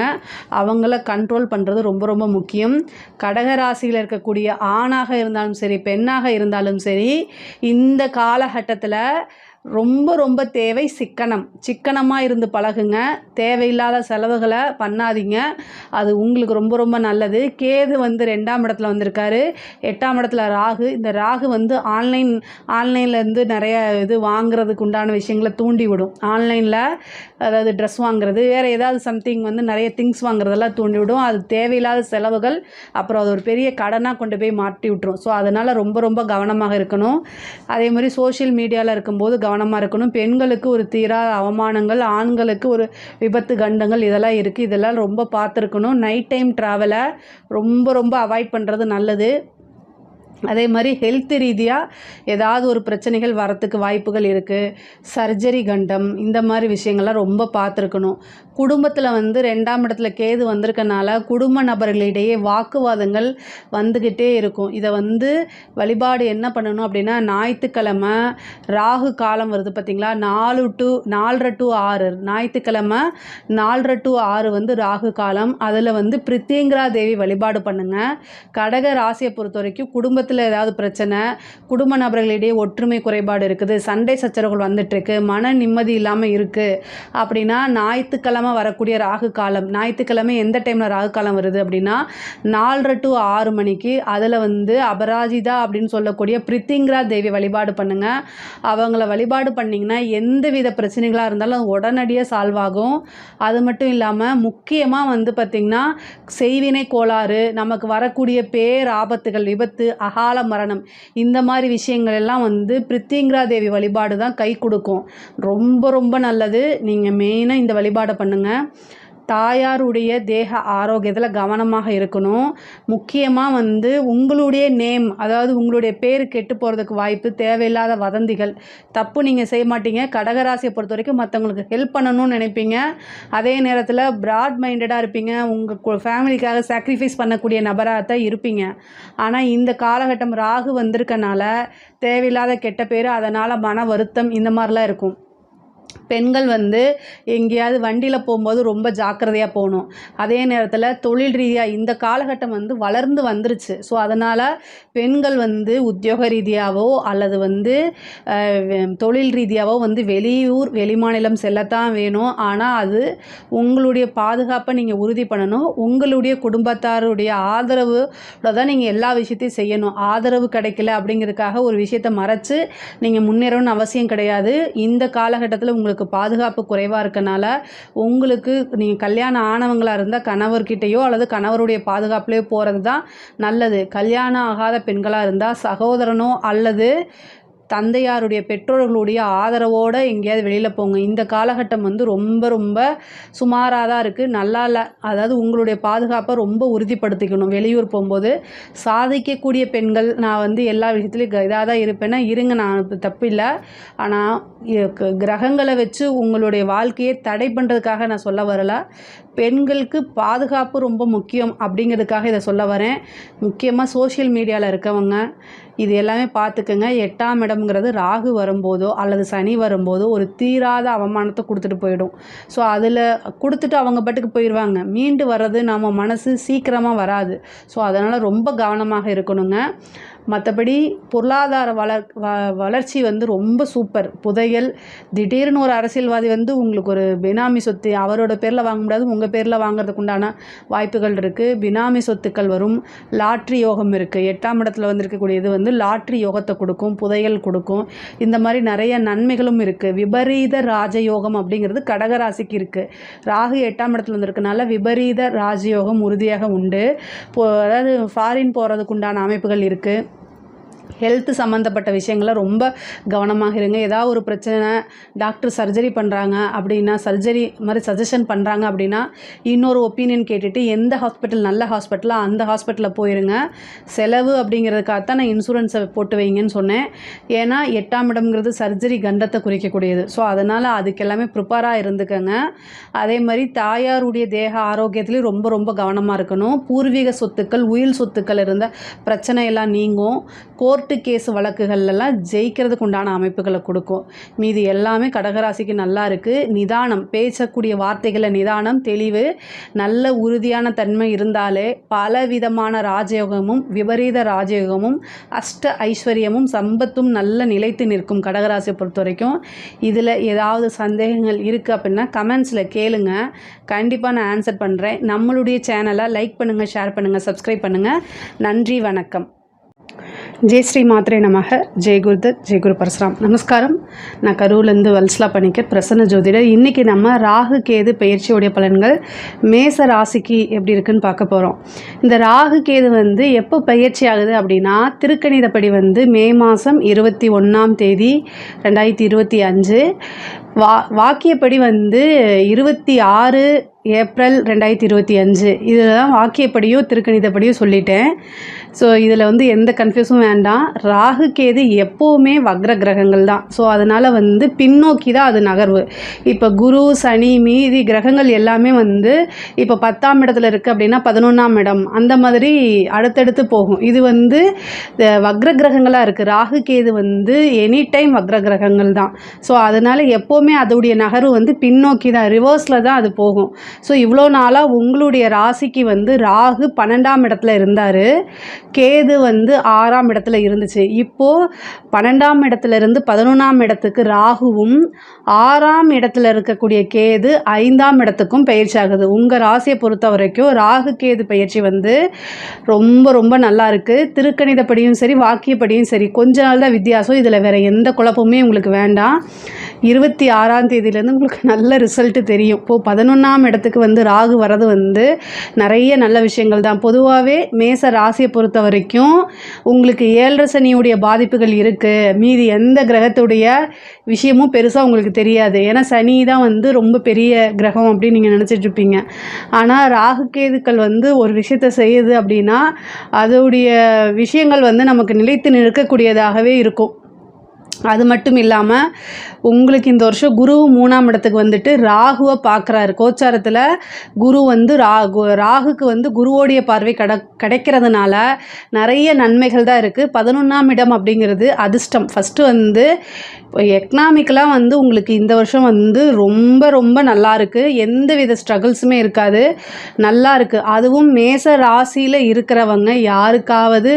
அவங்கள கண்ட்ரோல் பண்ணுறது ரொம்ப ரொம்ப முக்கியம். கடகராசியில் இருக்கக்கூடிய ஆணாக இருந்தாலும் சரி, பெண்ணாக இருந்தாலும் சரி, இந்த காலகட்டத்தில் ரொம்ப ரொம்ப தேவை சிக்கனம். சிக்கனமாக இருந்து பழகுங்க. தேவையில்லாத செலவுகளை பண்ணாதீங்க. அது உங்களுக்கு ரொம்ப ரொம்ப நல்லது. கேது வந்து 2ஆம் இடத்துல வந்திருக்காரு. 8ஆம் இடத்துல ராகு. இந்த ராகு வந்து ஆன்லைன்லேருந்து நிறைய இது வாங்குறதுக்கு உண்டான விஷயங்களை தூண்டி விடும். ஆன்லைனில் அதாவது ட்ரெஸ் வாங்குறது, வேறு ஏதாவது சம்திங் வந்து நிறைய திங்ஸ் வாங்குறதெல்லாம் தூண்டி விடும். அது தேவையில்லாத செலவுகள், அப்புறம் அது ஒரு பெரிய கடனாக கொண்டு போய் மாட்டி விட்டுரும். ஸோ அதனால் ரொம்ப ரொம்ப கவனமாக இருக்கணும். அதே மாதிரி சோஷியல் மீடியாவில் இருக்கும்போது கவனமாக இருக்கணும். பெண்களுக்கு ஒரு தீராத அவமானங்கள், ஆண்களுக்கு ஒரு விபத்து கண்டங்கள் இதெல்லாம் இருக்குது. இதெல்லாம் ரொம்ப பார்த்துருக்கணும். நைட் டைம் ட்ராவலை ரொம்ப ரொம்ப அவாய்ட் பண்ணுறது நல்லது. அதே மாதிரி ஹெல்த் ரீதியாக ஏதாவது ஒரு பிரச்சனைகள் வரத்துக்கு வாய்ப்புகள் இருக்குது. சர்ஜரி கண்டம், இந்த மாதிரி விஷயங்கள்லாம் ரொம்ப பார்த்துருக்கணும். குடும்பத்தில் வந்து 2ஆம் இடத்துல கேது வந்திருக்கனால குடும்ப நபர்களிடையே வாக்குவாதங்கள் வந்துக்கிட்டே இருக்கும். இதை வந்து வழிபாடு என்ன பண்ணணும் அப்படின்னா, ஞாயிற்றுக்கிழமை ராகு காலம் வருது பார்த்திங்களா, 4 to 6, ஞாயிற்றுக்கிழமை 4 to 6 வந்து ராகு காலம். அதில் வந்து பிரித்தியங்கரா தேவி வழிபாடு பண்ணுங்கள். கடக ராசியை பொறுத்த வரைக்கும் குடும்பத்தில் ஏதாவது பிரச்சனை, குடும்ப நபர்களிடையே ஒற்றுமை குறைபாடு இருக்குது, சண்டை சச்சரவுகள் வந்துட்டுருக்கு, மன நிம்மதி இல்லாமல் இருக்குது அப்படின்னா, ஞாயிற்றுக்கிழமை வரக்கூடிய ராகு காலம், ஞாயிற்றுக்கிழமை எந்த டைமில் ராகு காலம் வருது அப்படின்னா 4 to 6 மணிக்கு, அதில் வந்து அபராஜிதா அப்படின்னு சொல்லக்கூடிய பிரித்திங்கரா தேவி வழிபாடு பண்ணுங்கள். அவங்கள வழிபாடு பண்ணிங்கன்னா எந்த வித பிரச்சனைகளாக இருந்தாலும் உடனடியாக சால்வ் ஆகும். அது மட்டும் இல்லாமல் முக்கியமாக வந்து பார்த்திங்கன்னா செய்வினை கோளாறு, நமக்கு வரக்கூடிய பேராபத்துகள், விபத்து, அகால மரணம், இந்த மாதிரி விஷயங்கள் எல்லாம் வந்து பிரித்திங்கரா தேவி வழிபாடு தான் கை கொடுக்கும். ரொம்ப ரொம்ப நல்லது. நீங்கள் மெயினாக இந்த வழிபாடை பண்ணுங்கள். தாயாருடைய தேக ஆரோக்கியத்தில் கவனமாக இருக்கணும். முக்கியமாக வந்து உங்களுடைய நேம், அதாவது உங்களுடைய பேர் கெட்டு போகிறதுக்கு வாய்ப்பு. தேவையில்லாத வதந்திகள், தப்பு நீங்கள் செய்ய மாட்டீங்க. கடகராசியை பொறுத்த வரைக்கும் மற்றவங்களுக்கு ஹெல்ப் பண்ணணும்னு நினைப்பீங்க. அதே நேரத்தில் ப்ராட் மைண்டடாக இருப்பீங்க. உங்கள் ஃபேமிலிக்காக சாக்ரிஃபைஸ் பண்ணக்கூடிய நபராக தான் இருப்பீங்க. ஆனால் இந்த காலகட்டம் ராகு வந்திருக்கனால தேவையில்லாத கெட்ட பேர், அதனால் மன வருத்தம், இந்த மாதிரிலாம் இருக்கும். பெண்கள் வந்து எங்கேயாவது வண்டியில் போகும்போது ரொம்ப ஜாக்கிரதையாக போகணும். அதே நேரத்தில் தொழில் ரீதியாக இந்த காலகட்டம் வந்து வளர்ந்து வந்துருச்சு. ஸோ அதனால் பெண்கள் வந்து உத்தியோக ரீதியாகவோ அல்லது வந்து தொழில் ரீதியாகவோ வந்து வெளியூர் வெளிமாநிலம் செல்லத்தான் வேணும். ஆனால் அது உங்களுடைய பாதுகாப்பை நீங்கள் உறுதி பண்ணணும். உங்களுடைய குடும்பத்தாருடைய ஆதரவோட தான் நீங்கள் எல்லா விஷயத்தையும் செய்யணும். ஆதரவு கிடைக்கல அப்படிங்கிறதுக்காக ஒரு விஷயத்தை மறைச்சு நீங்கள் முன்னேறணும்னு அவசியம் கிடையாது. இந்த காலகட்டத்தில் உங்களுக்கு பாதுகாப்பு குறைவாக இருக்கனால உங்களுக்கு நீங்கள் கல்யாணம் ஆனவங்களாக இருந்தால் கணவர்கிட்டையோ அல்லது கணவருடைய பாதுகாப்புலையோ போகிறது தான் நல்லது. கல்யாணம் ஆகாத பெண்களாக இருந்தால் சகோதரனோ அல்லது தந்தையாருடைய பெற்றோர்களுடைய ஆதரவோடு எங்கேயாவது வெளியில் போங்க. இந்த காலகட்டம் வந்து ரொம்ப ரொம்ப சுமாராக தான் இருக்குது, நல்லா இல்லை. அதாவது உங்களுடைய பாதுகாப்பை ரொம்ப உறுதிப்படுத்திக்கணும். வெளியூர் போகும்போது சாதிக்கக்கூடிய பெண்கள், நான் வந்து எல்லா விஷயத்துலையும் இதாக தான் இருப்பேன்னா இருங்க, நான் தப்பு இல்லை. ஆனால் கிரகங்களை வச்சு உங்களுடைய வாழ்க்கையை தடை பண்ணுறதுக்காக நான் சொல்ல வரல. பெண்களுக்கு பாதுகாப்பு ரொம்ப முக்கியம் அப்படிங்கிறதுக்காக இதை சொல்ல வரேன். முக்கியமாக சோஷியல் மீடியாவில் இருக்கவங்க இது எல்லாமே பார்த்துக்கங்க. 8ஆம் இடம்ங்கிறது ராகு வரும்போதோ அல்லது சனி வரும்போதோ ஒரு தீராத அவமானத்தை கொடுத்துட்டு போயிடும். ஸோ அதில் கொடுத்துட்டு அவங்க பாட்டுக்கு போயிடுவாங்க. மீண்டு வர்றது நம்ம மனசு சீக்கிரமாக வராது. ஸோ அதனால் ரொம்ப கவனமாக இருக்கணுங்க. மற்றபடி பொருளாதார வளர்ச்சி வந்து ரொம்ப சூப்பர். புதையல், திடீர்னு ஒரு அரசியல்வாதி வந்து உங்களுக்கு ஒரு பினாமி சொத்து அவரோட பேரில் வாங்க முடியாது, உங்கள் பேரில் வாங்குறதுக்கு உண்டான வாய்ப்புகள் இருக்குது. பினாமி சொத்துக்கள் வரும். லாட்ரி யோகம் இருக்குது. 8ஆம் இடத்துல வந்திருக்கக்கூடியது வந்து லாட்ரி யோகத்தை கொடுக்கும், புதையல் கொடுக்கும். இந்த மாதிரி நிறைய நன்மைகளும் இருக்குது. விபரீத ராஜயோகம் அப்படிங்கிறது கடகராசிக்கு இருக்குது. ராகு 8ஆம் இடத்துல வந்திருக்கனால விபரீத ராஜயோகம் உறுதியாக உண்டு. அதாவது ஃபாரின் போகிறதுக்கு உண்டான அமைப்புகள் இருக்குது. ஹெல்த் சம்மந்தப்பட்ட விஷயங்களை ரொம்ப கவனமாக இருங்க. ஏதாவது ஒரு பிரச்சனை, டாக்டர் சர்ஜரி பண்ணுறாங்க அப்படின்னா, சர்ஜரி மாதிரி சஜஷன் பண்ணுறாங்க அப்படின்னா இன்னொரு ஒப்பீனியன் கேட்டுட்டு எந்த ஹாஸ்பிட்டல் நல்ல ஹாஸ்பிட்டலாக அந்த ஹாஸ்பிட்டலில் போயிருங்க. செலவு அப்படிங்கிறதுக்காகத்தான் நான் இன்சூரன்ஸை போட்டு வைங்கன்னு சொன்னேன். ஏன்னா 8ஆம் இடம்ங்கிறது சர்ஜரி கண்டத்தை குறிக்கக்கூடியது. ஸோ அதனால் அதுக்கு எல்லாமே ப்ரிப்பேராக இருந்துக்கங்க. அதே மாதிரி தாயாருடைய தேக ஆரோக்கியத்துலேயும் ரொம்ப ரொம்ப கவனமாக இருக்கணும். பூர்வீக சொத்துக்கள், உயில் சொத்துக்கள் இருந்த பிரச்சனையெல்லாம் நீங்கும். கோர்ட்டு கேஸ் வழக்குகள்லாம் ஜெயிக்கிறதுக்கு உண்டான அமைப்புகளை கொடுக்கும். மீதி எல்லாமே கடகராசிக்கு நல்லா இருக்குது. நிதானம், பேசக்கூடிய வார்த்தைகளில் நிதானம், தெளிவு, நல்ல உறுதியான தன்மை இருந்தாலே பலவிதமான ராஜயோகமும் விபரீத ராஜயோகமும் அஷ்ட ஐஸ்வர்யமும் சம்பத்தும் நல்ல நிலைத்து நிற்கும் கடகராசியை பொறுத்த வரைக்கும். இதில் ஏதாவது சந்தேகங்கள் இருக்குது அப்படின்னா கமெண்ட்ஸில் கேளுங்க, கண்டிப்பாக நான் ஆன்சர் பண்ணுறேன். நம்மளுடைய சேனலை லைக் பண்ணுங்கள், ஷேர் பண்ணுங்கள், சப்ஸ்கிரைப் பண்ணுங்கள். நன்றி, வணக்கம். ஜெய் ஸ்ரீ மாத்ரே நமக. ஜெய் குருதத், ஜெய் குரு பரசுராம். நமஸ்காரம். நான் கரூர்லேருந்து வல்சலா பணிக்கர், பிரசன்ன ஜோதிடர். இன்றைக்கி நம்ம ராகு கேது பயிற்சியுடைய பலன்கள் மேச ராசிக்கு எப்படி இருக்குன்னு பார்க்க போகிறோம். இந்த ராகு கேது வந்து எப்போ பயிற்சி ஆகுது அப்படின்னா, திருக்கணிதப்படி வந்து மே மாதம் 21ஆம் தேதி 2025, வாக்கியப்படி வந்து 26 ஏப்ரல் 2025. இதில் தான் வாக்கியப்படியும் திருக்கணிதப்படியும் சொல்லிட்டேன். ஸோ இதில் வந்து எந்த கன்ஃபியூஸும் வேண்டாம். ராகு கேது எப்போவுமே வக்ர கிரகங்கள் தான். ஸோ அதனால் வந்து பின்னோக்கி தான் அது நகர்வு. இப்போ குரு, சனி, மீதி கிரகங்கள் எல்லாமே வந்து இப்போ 10ஆம் இடத்துல இருக்குது அப்படின்னா 11ஆம் இடம் அந்த மாதிரி அடுத்தடுத்து போகும். இது வந்து வக்ர கிரகங்களாக இருக்குது. ராகு கேது வந்து எனி டைம் வக்ர கிரகங்கள் தான். ஸோ அதனால் எப்போவுமே அதோடைய நகர்வு வந்து பின்னோக்கி தான், ரிவர்ஸில் தான் அது போகும். ஸோ இவ்வளோ நாளாக உங்களுடைய ராசிக்கு வந்து ராகு 12ஆம் இடத்துல இருந்தார், கேது வந்து 6ஆம் இடத்துல இருந்துச்சு. இப்போது 12ஆம் இடத்துல இருந்து 11ஆம் இடத்துக்கு ராகுவும் 6ஆம் இடத்துல இருக்கக்கூடிய கேது 5ஆம் இடத்துக்கும் பயிற்சி ஆகுது. உங்கள் ராசியை பொறுத்த வரைக்கும் ராகு கேது பயிற்சி வந்து ரொம்ப ரொம்ப நல்லா இருக்குது. திருக்கணிதப்படியும் சரி, வாக்கியப்படியும் சரி, கொஞ்ச நாள் தான் வித்தியாசம். இதில் வேறு எந்த குழப்பமே உங்களுக்கு வேண்டாம். 26ஆம் தேதியிலேருந்து உங்களுக்கு நல்ல ரிசல்ட்டு தெரியும். இப்போது 11ஆம் இடத்துக்கு வந்து ராகு வர்றது வந்து நிறைய நல்ல விஷயங்கள் தான். பொதுவாகவே மேச ராசியை பொறுத்த வரைக்கும் உங்களுக்கு 7.5 சனியுடைய பாதிப்புகள் இருக்குது. மீதி எந்த கிரகத்துடைய விஷயமும் பெருசாக உங்களுக்கு தெரியாது. ஏன்னா சனி தான் வந்து ரொம்ப பெரிய கிரகம் அப்படின்னு நீங்கள் நினச்சிட்ருப்பீங்க. ஆனால் ராகு கேதுக்கள் வந்து ஒரு விஷயத்தை செய்யுது அப்படின்னா அதோடைய விஷயங்கள் வந்து நமக்கு நிலைத்து நிற்கக்கூடியதாகவே இருக்கும். அது மட்டும் இல்லாமல் உங்களுக்கு இந்த வருஷம் குரு 3ஆம் இடத்துக்கு வந்துட்டு ராகுவை பார்க்குறாரு. கோச்சாரத்தில் குரு வந்து ராகுக்கு வந்து குருவோடைய பார்வை கிடைக்கிறதுனால நிறைய நன்மைகள் தான் இருக்குது. 11ஆம் இடம் அப்படிங்கிறது அதிர்ஷ்டம். ஃபஸ்ட்டு வந்து எக்கனாமிக்கலாக வந்து உங்களுக்கு இந்த வருஷம் வந்து ரொம்ப ரொம்ப நல்லா இருக்குது. எந்த வித ஸ்ட்ரகிள்ஸுமே இருக்காது, நல்லா இருக்குது. அதுவும் மேச ராசியில் இருக்கிறவங்க யாருக்காவது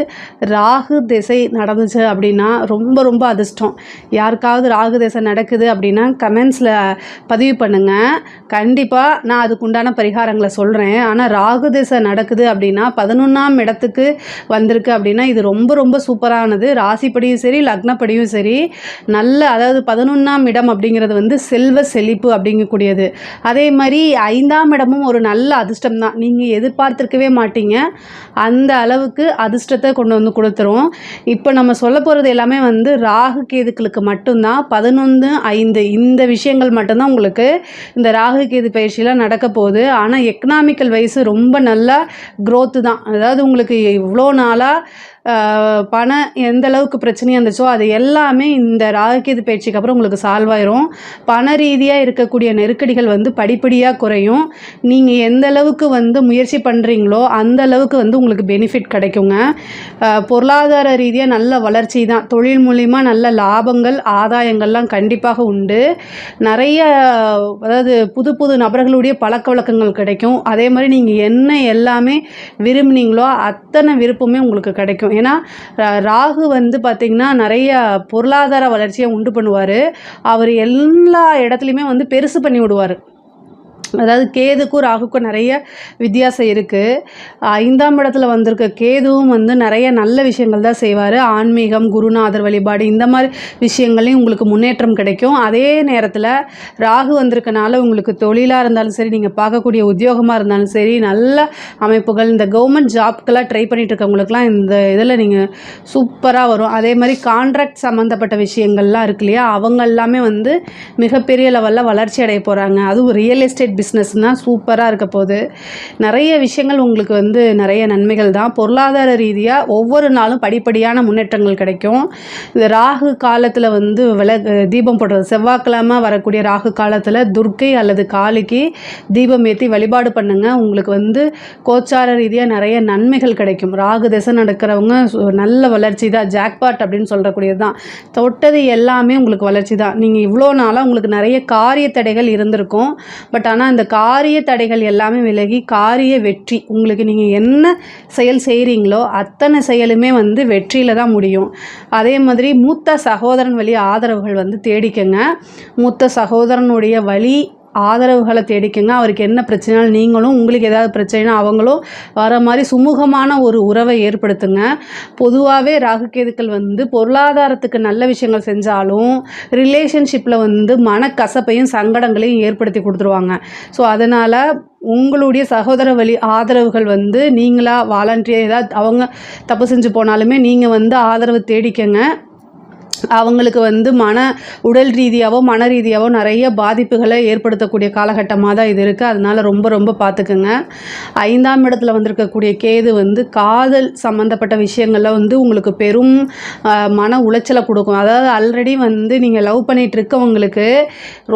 ராகு திசை நடந்துச்சு அப்படின்னா ரொம்ப ரொம்ப அதிர்ஷ்டம். யாருக்காவது ராகு திசை நடக்குது அப்படின்னா கமெண்ட்ஸில் பதிவு பண்ணுங்கள். கண்டிப்பாக நான் அதுக்கு உண்டான பரிகாரங்களை சொல்கிறேன். ஆனால் ராகு திசை நடக்குது அப்படின்னா 11ஆம் இடத்துக்கு வந்திருக்கு அப்படின்னா இது ரொம்ப ரொம்ப சூப்பரானது. ராசிப்படியும் சரி, லக்னப்படியும் சரி, நல்ல, அதாவது 11ஆம் இடம் அப்படிங்கிறது வந்து செல்வ செழிப்பு அப்படிங்கக்கூடியது. அதே மாதிரி 5ஆம் இடமும் ஒரு நல்ல அதிர்ஷ்டம் தான். நீங்கள் எதிர்பார்த்துருக்கவே மாட்டீங்க, அந்த அளவுக்கு அதிர்ஷ்டத்தை கொண்டு வந்து கொடுத்துரும். இப்போ நம்ம சொல்ல போகிறது எல்லாமே வந்து ராகு கேதுக்களுக்கு மட்டும்தான் 11/5 இந்த விஷயங்கள் மட்டும்தான் உங்களுக்கு இந்த ராகு கேது பயிற்சியில் நடக்க போகுது. ஆனால் எக்கனாமிக்கல் வைஸ் ரொம்ப நல்லா க்ரோத்து தான். அதாவது உங்களுக்கு இவ்வளோ நாளாக பணம் எந்த அளவுக்கு பிரச்சனையாக இருந்துச்சோ அது எல்லாமே இந்த ராகுகேது பயிற்சிக்கு அப்புறம் உங்களுக்கு சால்வ் ஆயிரும். பண ரீதியாக இருக்கக்கூடிய நெருக்கடிகள் வந்து படிப்படியாக குறையும். நீங்கள் எந்த அளவுக்கு வந்து முயற்சி பண்ணுறீங்களோ அந்த அளவுக்கு வந்து உங்களுக்கு பெனிஃபிட் கிடைக்குங்க. பொருளாதார ரீதியாக நல்ல வளர்ச்சி தான். தொழில் மூலிமா நல்ல லாபங்கள் ஆதாயங்கள்லாம் கண்டிப்பாக உண்டு. நிறைய அதாவது புது புது நபர்களுடைய பழக்க வழக்கங்கள் கிடைக்கும். அதே மாதிரி நீங்கள் என்ன எல்லாமே விரும்புனீங்களோ அத்தனை விருப்பமே உங்களுக்கு கிடைக்கும். ஏன்னா ராகு வந்து பார்த்திங்கன்னா நிறைய பொருளாதார வளர்ச்சியை உண்டு பண்ணுவார். அவர் எல்லா இடத்துலையுமே வந்து பெருசு பண்ணி விடுவார். அதாவது கேதுக்கும் ராகுக்கும் நிறைய வித்தியாசம் இருக்குது. 5ஆம் இடத்துல வந்திருக்க கேதுவும் வந்து நிறைய நல்ல விஷயங்கள் தான் செய்வார். ஆன்மீகம், குருநாதர் வழிபாடு இந்த மாதிரி விஷயங்களையும் உங்களுக்கு முன்னேற்றம் கிடைக்கும். அதே நேரத்தில் ராகு வந்திருக்கனால உங்களுக்கு தொழிலாக இருந்தாலும் சரி, நீங்கள் பார்க்கக்கூடிய உத்தியோகமாக இருந்தாலும் சரி, நல்ல அமைப்புகள், இந்த கவர்மெண்ட் ஜாப்க்கெல்லாம் ட்ரை பண்ணிட்டு இருக்கவங்களுக்குலாம் இந்த இதில் நீங்கள் சூப்பராக வரும். அதே மாதிரி கான்ட்ராக்ட் சம்மந்தப்பட்ட விஷயங்கள்லாம் இருக்கு இல்லையா, அவங்க எல்லாமே வந்து மிகப்பெரிய லெவலில் வளர்ச்சி அடைய போகிறாங்க. அதுவும் ரியல் எஸ்டேட் பிஸ்னஸ்னால் சூப்பராக இருக்க போகுது. நிறைய விஷயங்கள் உங்களுக்கு வந்து நிறைய நன்மைகள் தான். பொருளாதார ரீதியாக ஒவ்வொரு நாளும் படிப்படியான முன்னேற்றங்கள் கிடைக்கும். இந்த ராகு காலத்தில் வந்து தீபம் போடுறது, செவ்வாய்க்கிழமை வரக்கூடிய ராகு காலத்தில் துர்க்கை அல்லது காளிக்கு தீபம் ஏற்றி வழிபாடு பண்ணுங்க. உங்களுக்கு வந்து கோச்சார ரீதியாக நிறைய நன்மைகள் கிடைக்கும். ராகு திசை நடக்கிறவங்க நல்ல வளர்ச்சி தான். ஜாக்பாட் அப்படின்னு சொல்லக்கூடியது தான். தொட்டது எல்லாமே உங்களுக்கு வளர்ச்சி தான். நீங்கள் இவ்வளோ நாளாக உங்களுக்கு நிறைய காரிய தடைகள் இருந்திருக்கும். பட் ஆனால் இந்த காரிய தடைகள் எல்லாமே விலகி காரிய வெற்றி உங்களுக்கு, நீங்கள் என்ன செயல் செய்கிறீங்களோ அத்தனை செயலுமே வந்து வெற்றியில் தான் முடியும். அதே மாதிரி மூத்த சகோதரன் வழி ஆதரவுகள் வந்து தேடிக்கங்க. மூத்த சகோதரனுடைய வழி ஆதரவுகளை தேடிக்கங்க. அவருக்கு என்ன பிரச்சனைனாலும் நீங்களும், உங்களுக்கு ஏதாவது பிரச்சனைனா அவங்களும் வர மாதிரி சுமூகமான ஒரு உறவை ஏற்படுத்துங்க. பொதுவாகவே ராகுகேதுக்கள் வந்து பொருளாதாரத்துக்கு நல்ல விஷயங்கள் செஞ்சாலும் ரிலேஷன்ஷிப்பில் வந்து மனக்கசப்பையும் சங்கடங்களையும் ஏற்படுத்தி கொடுத்துருவாங்க. ஸோ அதனால் உங்களுடைய சகோதர வழி ஆதரவுகள் வந்து நீங்களாக வாலண்டியர் ஏதாவது அவங்க தப்பு செஞ்சு போனாலுமே நீங்கள் வந்து ஆதரவு தேடிக்கங்க. அவங்களுக்கு வந்து உடல் ரீதியாகவோ மன ரீதியாகவோ நிறைய பாதிப்புகளை ஏற்படுத்தக்கூடிய காலகட்டமாக தான் இது இருக்குது. அதனால் ரொம்ப ரொம்ப பார்த்துக்குங்க. 5ஆம் இடத்துல வந்திருக்கக்கூடிய கேது வந்து காதல் சம்மந்தப்பட்ட விஷயங்களில் வந்து உங்களுக்கு பெரும் மன உளைச்சலை கொடுக்கும். அதாவது ஆல்ரெடி வந்து நீங்கள் லவ் பண்ணிகிட்டு இருக்கவங்களுக்கு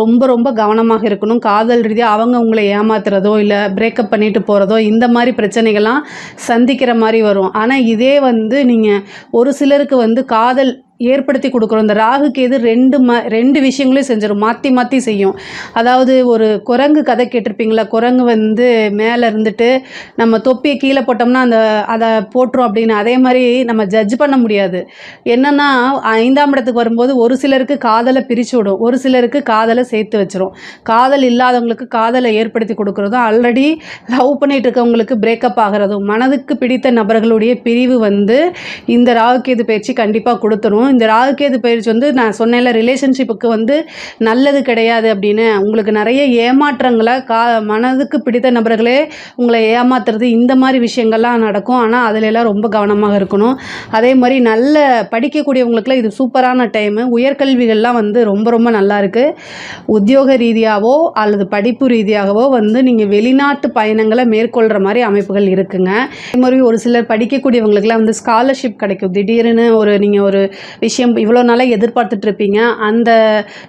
ரொம்ப ரொம்ப கவனமாக இருக்கணும். காதல் ரீதியாக அவங்க உங்களை ஏமாத்துறதோ இல்லை பிரேக்கப் பண்ணிட்டு போகிறதோ இந்த மாதிரி பிரச்சனைகள்லாம் சந்திக்கிற மாதிரி வரும். ஆனால் இதே வந்து நீங்கள் ஒரு சிலருக்கு வந்து காதல் ஏற்படுத்தி கொடுக்குறோம். இந்த ராகு கேது ரெண்டு விஷயங்களையும் செஞ்சிடும், மாற்றி மாற்றி செய்யும். அதாவது ஒரு குரங்கு கதை கேட்டிருப்பீங்களா, குரங்கு வந்து மேலே இருந்துட்டு நம்ம தொப்பியை கீழே போட்டோம்னா அதை போட்டுரும் அப்படின்னு. அதே மாதிரி நம்ம ஜட்ஜ் பண்ண முடியாது. என்னென்னா 5ஆம் இடத்துக்கு வரும்போது ஒரு சிலருக்கு காதலை பிரித்து விடும், ஒரு சிலருக்கு காதலை சேர்த்து வச்சிரும். காதல் இல்லாதவங்களுக்கு காதலை ஏற்படுத்தி கொடுக்குறதும், ஆல்ரெடி லவ் பண்ணிட்டு இருக்கவங்களுக்கு பிரேக்கப் ஆகிறதும், மனதுக்கு பிடித்த நபர்களுடைய பிரிவு வந்து இந்த ராகு கேது பயிற்சி கண்டிப்பாக கொடுத்துரும். இந்த ராகுகேது பயிற்சி வந்து நான் சொன்னேன்ல ரிலேஷன்ஷிப்புக்கு வந்து நல்லது கிடையாது அப்படின்னு. உங்களுக்கு நிறைய ஏமாற்றங்களை மனதுக்கு பிடித்த நபர்களே உங்களை ஏமாத்துறது இந்த மாதிரி விஷயங்கள்லாம் நடக்கும். ஆனால் அதிலெல்லாம் ரொம்ப கவனமாக இருக்கணும். அதே மாதிரி நல்ல படிக்கக்கூடியவங்களுக்குலாம் இது சூப்பரான டைமு. உயர்கல்விகள்லாம் வந்து ரொம்ப ரொம்ப நல்லா இருக்குது. உத்தியோக ரீதியாகவோ அல்லது படிப்பு ரீதியாகவோ வந்து நீங்கள் வெளிநாட்டு பயணங்களை மேற்கொள்கிற மாதிரி அமைப்புகள் இருக்குங்க. அதே மாதிரி ஒரு சிலர் படிக்கக்கூடியவங்களுக்குலாம் வந்து ஸ்காலர்ஷிப் கிடைக்கும். திடீர்னு நீங்கள் ஒரு விஷயம் இவ்வளோ நாளாக எதிர்பார்த்துட்டு இருப்பீங்க, அந்த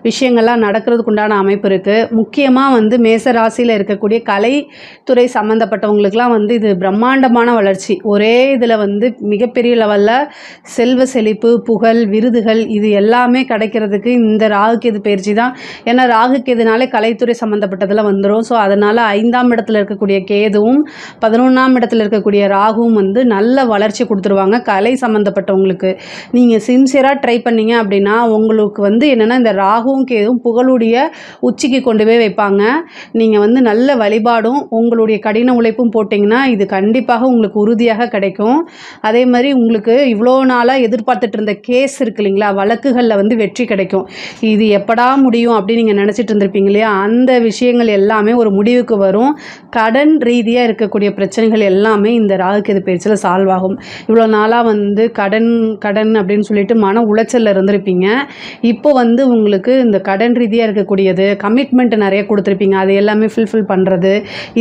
விஷயங்கள்லாம் நடக்கிறதுக்கு உண்டான அமைப்பு இருக்குது. முக்கியமாக வந்து மேச ராசியில் இருக்கக்கூடிய கலைத்துறை சம்மந்தப்பட்டவங்களுக்குலாம் வந்து இது பிரம்மாண்டமான வளர்ச்சி. ஒரே இதில் வந்து மிகப்பெரிய லெவலில் செல்வ செழிப்பு, புகழ், விருதுகள் இது எல்லாமே கிடைக்கிறதுக்கு இந்த ராகுகேது பயிற்சி தான். ஏன்னா ராகுகேதுனாலே கலைத்துறை சம்மந்தப்பட்டதில் வந்துடும். ஸோ அதனால் 5ஆம் இடத்துல இருக்கக்கூடிய கேதுவும் 11ஆம் இடத்துல இருக்கக்கூடிய ராகுவும் வந்து நல்ல வளர்ச்சி கொடுத்துருவாங்க. கலை சம்மந்தப்பட்டவங்களுக்கு நீங்கள் சின்சியராக ட்ரை பண்ணிங்க அப்படின்னா உங்களுக்கு வந்து என்னென்னா இந்த ராகுவும் கேதுவும் புகழுடைய உச்சிக்கு கொண்டு போய் வைப்பாங்க. நீங்கள் வந்து நல்ல வழிபாடும் உங்களுடைய கடின உழைப்பும் போட்டிங்கன்னா இது கண்டிப்பாக உங்களுக்கு உறுதியாக கிடைக்கும். அதே மாதிரி உங்களுக்கு இவ்வளோ நாளாக எதிர்பார்த்துட்டு இருந்த கேஸ் இருக்கு இல்லைங்களா, வழக்குகளில் வந்து வெற்றி கிடைக்கும். இது எப்படா முடியும் அப்படின்னு நீங்கள் நினச்சிட்டு இருந்திருப்பீங்க இல்லையா, அந்த விஷயங்கள் எல்லாமே ஒரு முடிவுக்கு வரும். கடன் ரீதியாக இருக்கக்கூடிய பிரச்சனைகள் எல்லாமே இந்த ராகுகேது பயிற்சியில் சால்வ் ஆகும். இவ்வளோ நாளாக வந்து கடன் அப்படின்னு சொல்லிட்டு மன உளைச்சலில் இருந்திருப்பீங்க. இப்போ வந்து உங்களுக்கு இந்த கடன் ரீதியாக இருக்கக்கூடியது, கமிட்மெண்ட் நிறைய கொடுத்துருப்பீங்க, அது எல்லாமே ஃபில்ஃபில் பண்ணுறது,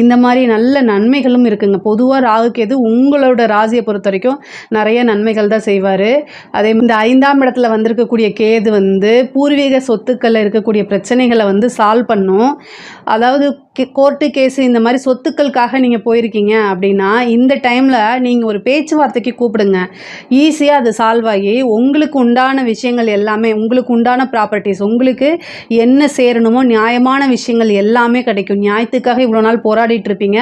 இந்த மாதிரி நல்ல நன்மைகளும் இருக்குங்க. பொதுவாக ராகு கேது உங்களோட ராசியை பொறுத்த வரைக்கும் நிறைய நன்மைகள் தான் செய்வார். அதே இந்த 5ஆம் இடத்துல வந்திருக்கக்கூடிய கேது வந்து பூர்வீக சொத்துக்களில் இருக்கக்கூடிய பிரச்சனைகளை வந்து சால்வ் பண்ணும். அதாவது கோர்ட்டு கேஸு இந்த மாதிரி சொத்துக்களுக்காக நீங்கள் போயிருக்கீங்க அப்படின்னா இந்த டைமில் நீங்கள் ஒரு பேச்சுவார்த்தைக்கு கூப்பிடுங்க. ஈஸியாக அது சால்வ் ஆகி உங்களுக்கு உண்டான விஷயங்கள் எல்லாமே, உங்களுக்கு உண்டான ப்ராப்பர்ட்டிஸ், உங்களுக்கு என்ன சேரணுமோ நியாயமான விஷயங்கள் எல்லாமே கிடைக்கும். நியாயத்துக்காக இவ்வளோ நாள் போராடிட்டு இருப்பீங்க,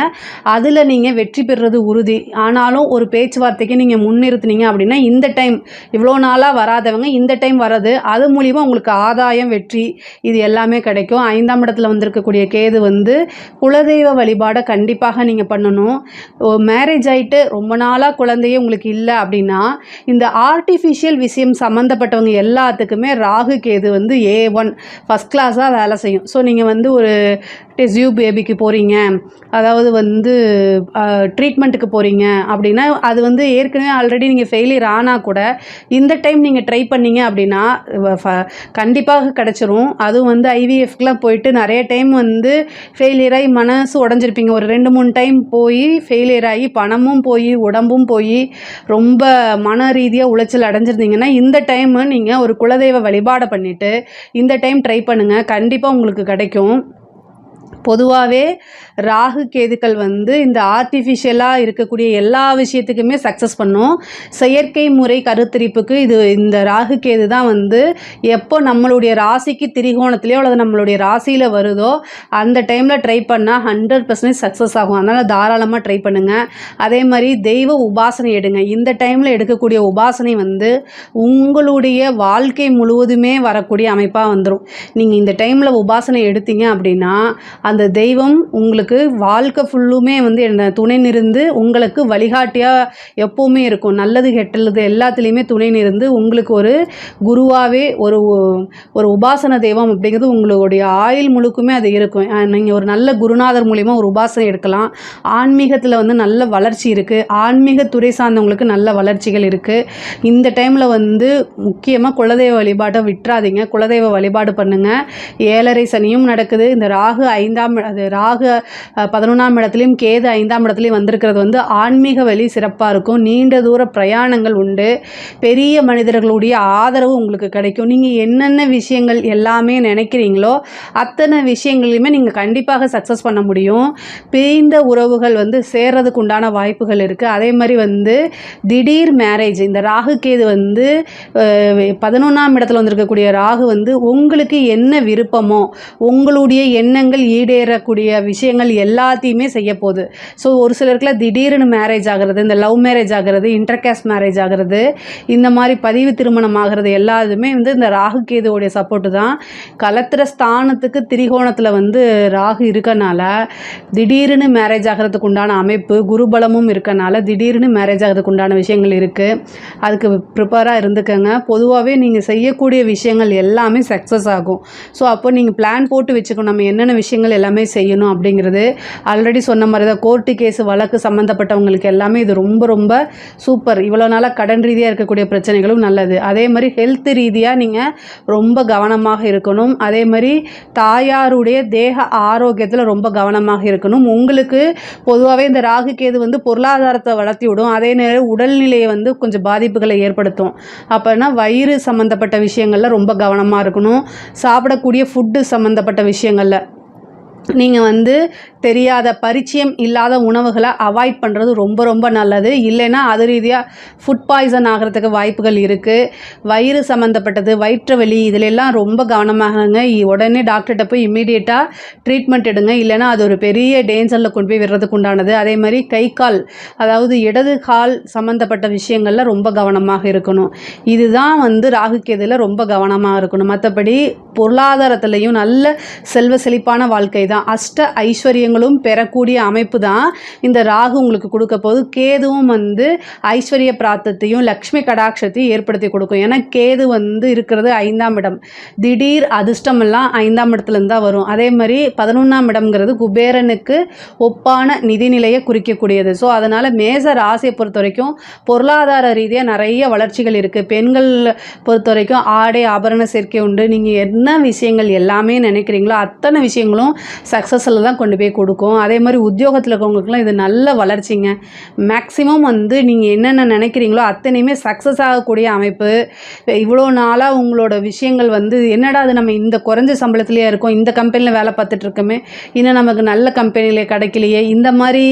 அதில் நீங்கள் வெற்றி பெறுறது உறுதி. ஆனாலும் ஒரு பேச்சுவார்த்தைக்கு நீங்கள் முன்னிறுத்துனீங்க அப்படின்னா இந்த டைம் இவ்வளோ நாளாக வராதவங்க இந்த டைம் வர்றது, அது மூலிமா உங்களுக்கு ஆதாயம், வெற்றி இது எல்லாமே கிடைக்கும். 5ஆம் இடத்துல வந்திருக்கக்கூடிய கேது வந்து குலதெய்வ வழிபாடை கண்டிப்பாக நீங்கள் பண்ணணும். மேரேஜ் ஆகிட்டு ரொம்ப நாளாக குழந்தையே உங்களுக்கு இல்லை அப்படின்னா இந்த ஆர்டிஃபிஷியல் விஷயம் சம்மந்தப்பட்டவங்க எல்லாத்துக்குமே ராகு கேது வந்து A1 ஃபஸ்ட் கிளாஸாக வேலை செய்யும். ஸோ நீங்கள் வந்து ஒரு டெஸ்யூ பேபிக்கு போகிறீங்க, அதாவது வந்து ட்ரீட்மெண்ட்டுக்கு போகிறீங்க அப்படின்னா அது வந்து ஏற்கனவே ஆல்ரெடி நீங்கள் ஃபெயிலியர் ஆனால் கூட இந்த டைம் நீங்கள் ட்ரை பண்ணீங்க அப்படின்னா கண்டிப்பாக கிடச்சிரும். அதுவும் வந்து IVFக்கெலாம் போயிட்டு நிறைய டைம் வந்து ஃபெயிலியர் ஆகி மனசு உடஞ்சிருப்பீங்க. ஒரு 2-3 டைம் போய் ஃபெயிலியர் ஆகி பணமும் போய் உடம்பும் போய் ரொம்ப மன ரீதியாக உளைச்சல் அடைஞ்சிருந்தீங்கன்னா இந்த டைமு நீங்கள் ஒரு குலதெய்வ வழிபாடை பண்ணிவிட்டு இந்த டைம் ட்ரை பண்ணுங்கள், கண்டிப்பாக உங்களுக்கு கிடைக்கும். பொதுவாகவே ராகு கேதுக்கள் வந்து இந்த ஆர்டிஃபிஷியலாக இருக்கக்கூடிய எல்லா விஷயத்துக்குமே சக்ஸஸ் பண்ணும். செயற்கை முறை கருத்தரிப்புக்கு இந்த ராகு கேது தான் வந்து எப்போ நம்மளுடைய ராசிக்கு திரிகோணத்துலேயோ அல்லது நம்மளுடைய ராசியில் வருதோ அந்த டைமில் ட்ரை பண்ணால் 100% சக்ஸஸ் ஆகும். அதனால் தாராளமாக ட்ரை பண்ணுங்கள். அதே மாதிரி தெய்வ உபாசனை எடுங்க. இந்த டைமில் எடுக்கக்கூடிய உபாசனை வந்து உங்களுடைய வாழ்க்கை முழுவதுமே வரக்கூடிய அமைப்பாக வந்துடும். நீங்கள் இந்த டைமில் உபாசனை எடுத்தீங்க அப்படின்னா அந்த தெய்வம் உங்களுக்கு வாழ்க்கை ஃபுல்லுமே வந்து என்ன துணை நிருந்து உங்களுக்கு வழிகாட்டியாக எப்போவுமே இருக்கும். நல்லது கெட்டது எல்லாத்துலேயுமே துணை நிருந்து உங்களுக்கு ஒரு குருவாகவே ஒரு உபாசன தெய்வம் அப்படிங்கிறது உங்களுடைய ஆயுள் முழுக்குமே அது இருக்கும். நீங்கள் ஒரு நல்ல குருநாதர் மூலிமா ஒரு உபாசனை எடுக்கலாம். ஆன்மீகத்தில் வந்து நல்ல வளர்ச்சி இருக்குது, ஆன்மீக துறை சார்ந்தவங்களுக்கு நல்ல வளர்ச்சிகள் இருக்குது. இந்த டைமில் வந்து முக்கியமாக குலதெய்வ வழிபாட்டை விட்டுறாதீங்க, குலதெய்வ வழிபாடு பண்ணுங்கள். 7.5 சனியும் நடக்குது. இந்த ராகு 11ஆம் இடத்துலையும் கேது 5ஆம் இடத்துலையும் வந்திருக்கிறது வந்து ஆன்மீக வழி சிறப்பாக இருக்கும். நீண்ட தூர பிரயாணங்கள் உண்டு, பெரிய மனிதர்களுடைய ஆதரவு உங்களுக்கு கிடைக்கும். நீங்கள் என்னென்ன விஷயங்கள் எல்லாமே நினைக்கிறீங்களோ அத்தனை விஷயங்களையுமே நீங்கள் கண்டிப்பாக சக்ஸஸ் பண்ண முடியும். பிரிந்த உறவுகள் வந்து சேர்றதுக்கு உண்டான வாய்ப்புகள் இருக்குது. அதே மாதிரி வந்து திடீர் மேரேஜ், இந்த ராகு கேது வந்து 11ஆம் இடத்துல வந்திருக்கக்கூடிய ராகு வந்து உங்களுக்கு என்ன விருப்பமோ உங்களுடைய எண்ணங்கள் ஈடேறக்கூடிய விஷயங்கள் எல்லாத்தையுமே செய்ய போகுது. ஸோ ஒரு சிலருக்குலாம் திடீர்னு மேரேஜ் ஆகிறது, இந்த லவ் மேரேஜ் ஆகிறது, இன்டர்காஸ்ட் மேரேஜ் ஆகிறது, இந்த மாதிரி பதிவு திருமணம் ஆகிறது எல்லாத்துமே வந்து இந்த ராகு கேதுவோடைய சப்போர்ட்டு தான். கலத்திர ஸ்தானத்துக்கு திரிகோணத்தில் வந்து ராகு இருக்கனால திடீர்னு மேரேஜ் ஆகிறதுக்கு உண்டான அமைப்பு, குருபலமும் இருக்கனால திடீர்னு மேரேஜ் ஆகிறதுக்கு உண்டான விஷயங்கள் இருக்குது. அதுக்கு ப்ரிப்பேராக இருந்துக்கங்க. பொதுவாகவே நீங்கள் செய்யக்கூடிய விஷயங்கள் எல்லாமே சக்ஸஸ் ஆகும். ஸோ அப்போ நீங்கள் பிளான் போட்டு வச்சுக்கணும், நம்ம என்னென்ன விஷயங்கள் எல்லாமே செய்யணும் அப்படிங்கிறது. ஆல்ரெடி சொன்ன மாதிரி தான் கோர்ட்டு கேஸு வழக்கு சம்மந்தப்பட்டவங்களுக்கு எல்லாமே இது ரொம்ப ரொம்ப சூப்பர். இவ்வளோ நாளாக கடன் ரீதியாக இருக்கக்கூடிய பிரச்சனைகளும் நல்லது. அதே மாதிரி ஹெல்த் ரீதியாக நீங்கள் ரொம்ப கவனமாக இருக்கணும். அதே மாதிரி தாயாருடைய தேக ஆரோக்கியத்தில் ரொம்ப கவனமாக இருக்கணும். உங்களுக்கு பொதுவாகவே இந்த ராகு கேது வந்து பொருளாதாரத்தை வளர்த்தி விடும், அதே நேரம் உடல்நிலையை வந்து கொஞ்சம் பாதிப்புகளை ஏற்படுத்தும். அப்போனா வயிறு சம்மந்தப்பட்ட விஷயங்களில் ரொம்ப கவனமாக இருக்கணும். சாப்பிடக்கூடிய ஃபுட்டு சம்மந்தப்பட்ட விஷயங்களில் நீங்கள் வந்து தெரியாத பரிச்சயம் இல்லாத உணவுகளை அவாய்ட் பண்ணுறது ரொம்ப ரொம்ப நல்லது. இல்லைன்னா அது ரீதியாக ஃபுட் பாய்சன் ஆகிறதுக்கு வாய்ப்புகள் இருக்குது. வயிறு சம்மந்தப்பட்டது, வயிற்று வலி, இதிலெல்லாம் ரொம்ப கவனமாகங்க. உடனே டாக்டர்கிட்ட போய் இம்மீடியட்டாக ட்ரீட்மெண்ட் எடுங்க. இல்லைன்னா அது ஒரு பெரிய டேஞ்சரில் கொண்டு போய் விடுறதுக்கு உண்டானது. அதே மாதிரி கை கால், அதாவது இடது கால் சம்மந்தப்பட்ட விஷயங்களில் ரொம்ப கவனமாக இருக்கணும். இதுதான் வந்து ராகு கேதுல ரொம்ப கவனமாக இருக்கணும். மற்றபடி பொருளாதாரத்துலேயும் நல்ல செல்வ செழிப்பான வாழ்க்கை தான். தான். அஷ்ட ஐஸ்வர்யங்களும் பெறக்கூடிய அமைப்பு தான் இந்த ராகு உங்களுக்கு கொடுக்க போகுது. கேதுவும் வந்து ஐஸ்வர்ய பிராப்தத்தையும் லக்ஷ்மி கடாட்சத்தையும் ஏற்படுத்தி கொடுக்கும். ஏன்னா கேது வந்து இருக்கிறது 5ஆம் இடம். திடீர் அதிர்ஷ்டமெல்லாம் 5ஆம் இடத்துலேருந்து தான் வரும். அதே மாதிரி 11ஆம் இடம்ங்கிறது குபேரனுக்கு ஒப்பான நிதிநிலையை குறிக்கக்கூடியது. ஸோ அதனால் மேச ராசியை பொறுத்த வரைக்கும் பொருளாதார ரீதியாக நிறைய வளர்ச்சிகள் இருக்குது. பெண்கள் பொறுத்த வரைக்கும் ஆடை ஆபரண சேர்க்கை உண்டு. நீங்கள் என்ன விஷயங்கள் எல்லாமே நினைக்கிறீங்களோ அத்தனை விஷயங்களும் சக்ஸஸில் தான் கொண்டு போய் கொடுக்கும். அதே மாதிரி உத்தியோகத்தில் இருக்கவங்களுக்குலாம் இது நல்ல வளர்ச்சிங்க. மேக்ஸிமம் வந்து நீங்கள் என்னென்ன நினைக்கிறீங்களோ அத்தனையுமே சக்ஸஸ் ஆகக்கூடிய அமைப்பு. இவ்வளோ நாளாக உங்களோட விஷயங்கள் வந்து என்னடா அது நம்ம இந்த குறைஞ்ச சம்பளத்துலேயே இருக்கோம், இந்த கம்பெனியில் வேலை பார்த்துட்டு இருக்கோமே, இன்னும் நமக்கு நல்ல கம்பெனியில் கிடைக்கலையே, இந்த மாதிரி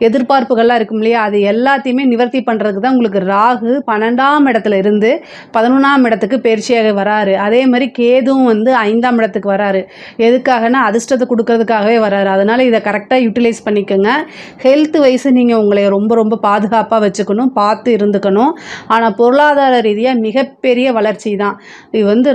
எதிர்பார்ப்புகள்லாம் இருக்கும் இல்லையா, அது எல்லாத்தையுமே நிவர்த்தி பண்ணுறதுக்கு தான் உங்களுக்கு ராகு 12ஆம் இடத்துல இருந்து 11ஆம் இடத்துக்கு பயிற்சியாக வராரு. அதே மாதிரி கேதுவும் வந்து 5ஆம் இடத்துக்கு வராரு. எதுக்காகனா அதிர்ஷ்டத்தை கொடுக்கறதுக்காகவே வராரு. அதனால் இதை கரெக்டாக யூட்டிலைஸ் பண்ணிக்கோங்க. ஹெல்த் வைஸ் நீங்கள் உங்களை ரொம்ப ரொம்ப பாதுகாப்பாக வச்சுக்கணும், பார்த்து இருந்துக்கணும். ஆனால் பொருளாதார ரீதியாக மிகப்பெரிய வளர்ச்சி தான் இது வந்து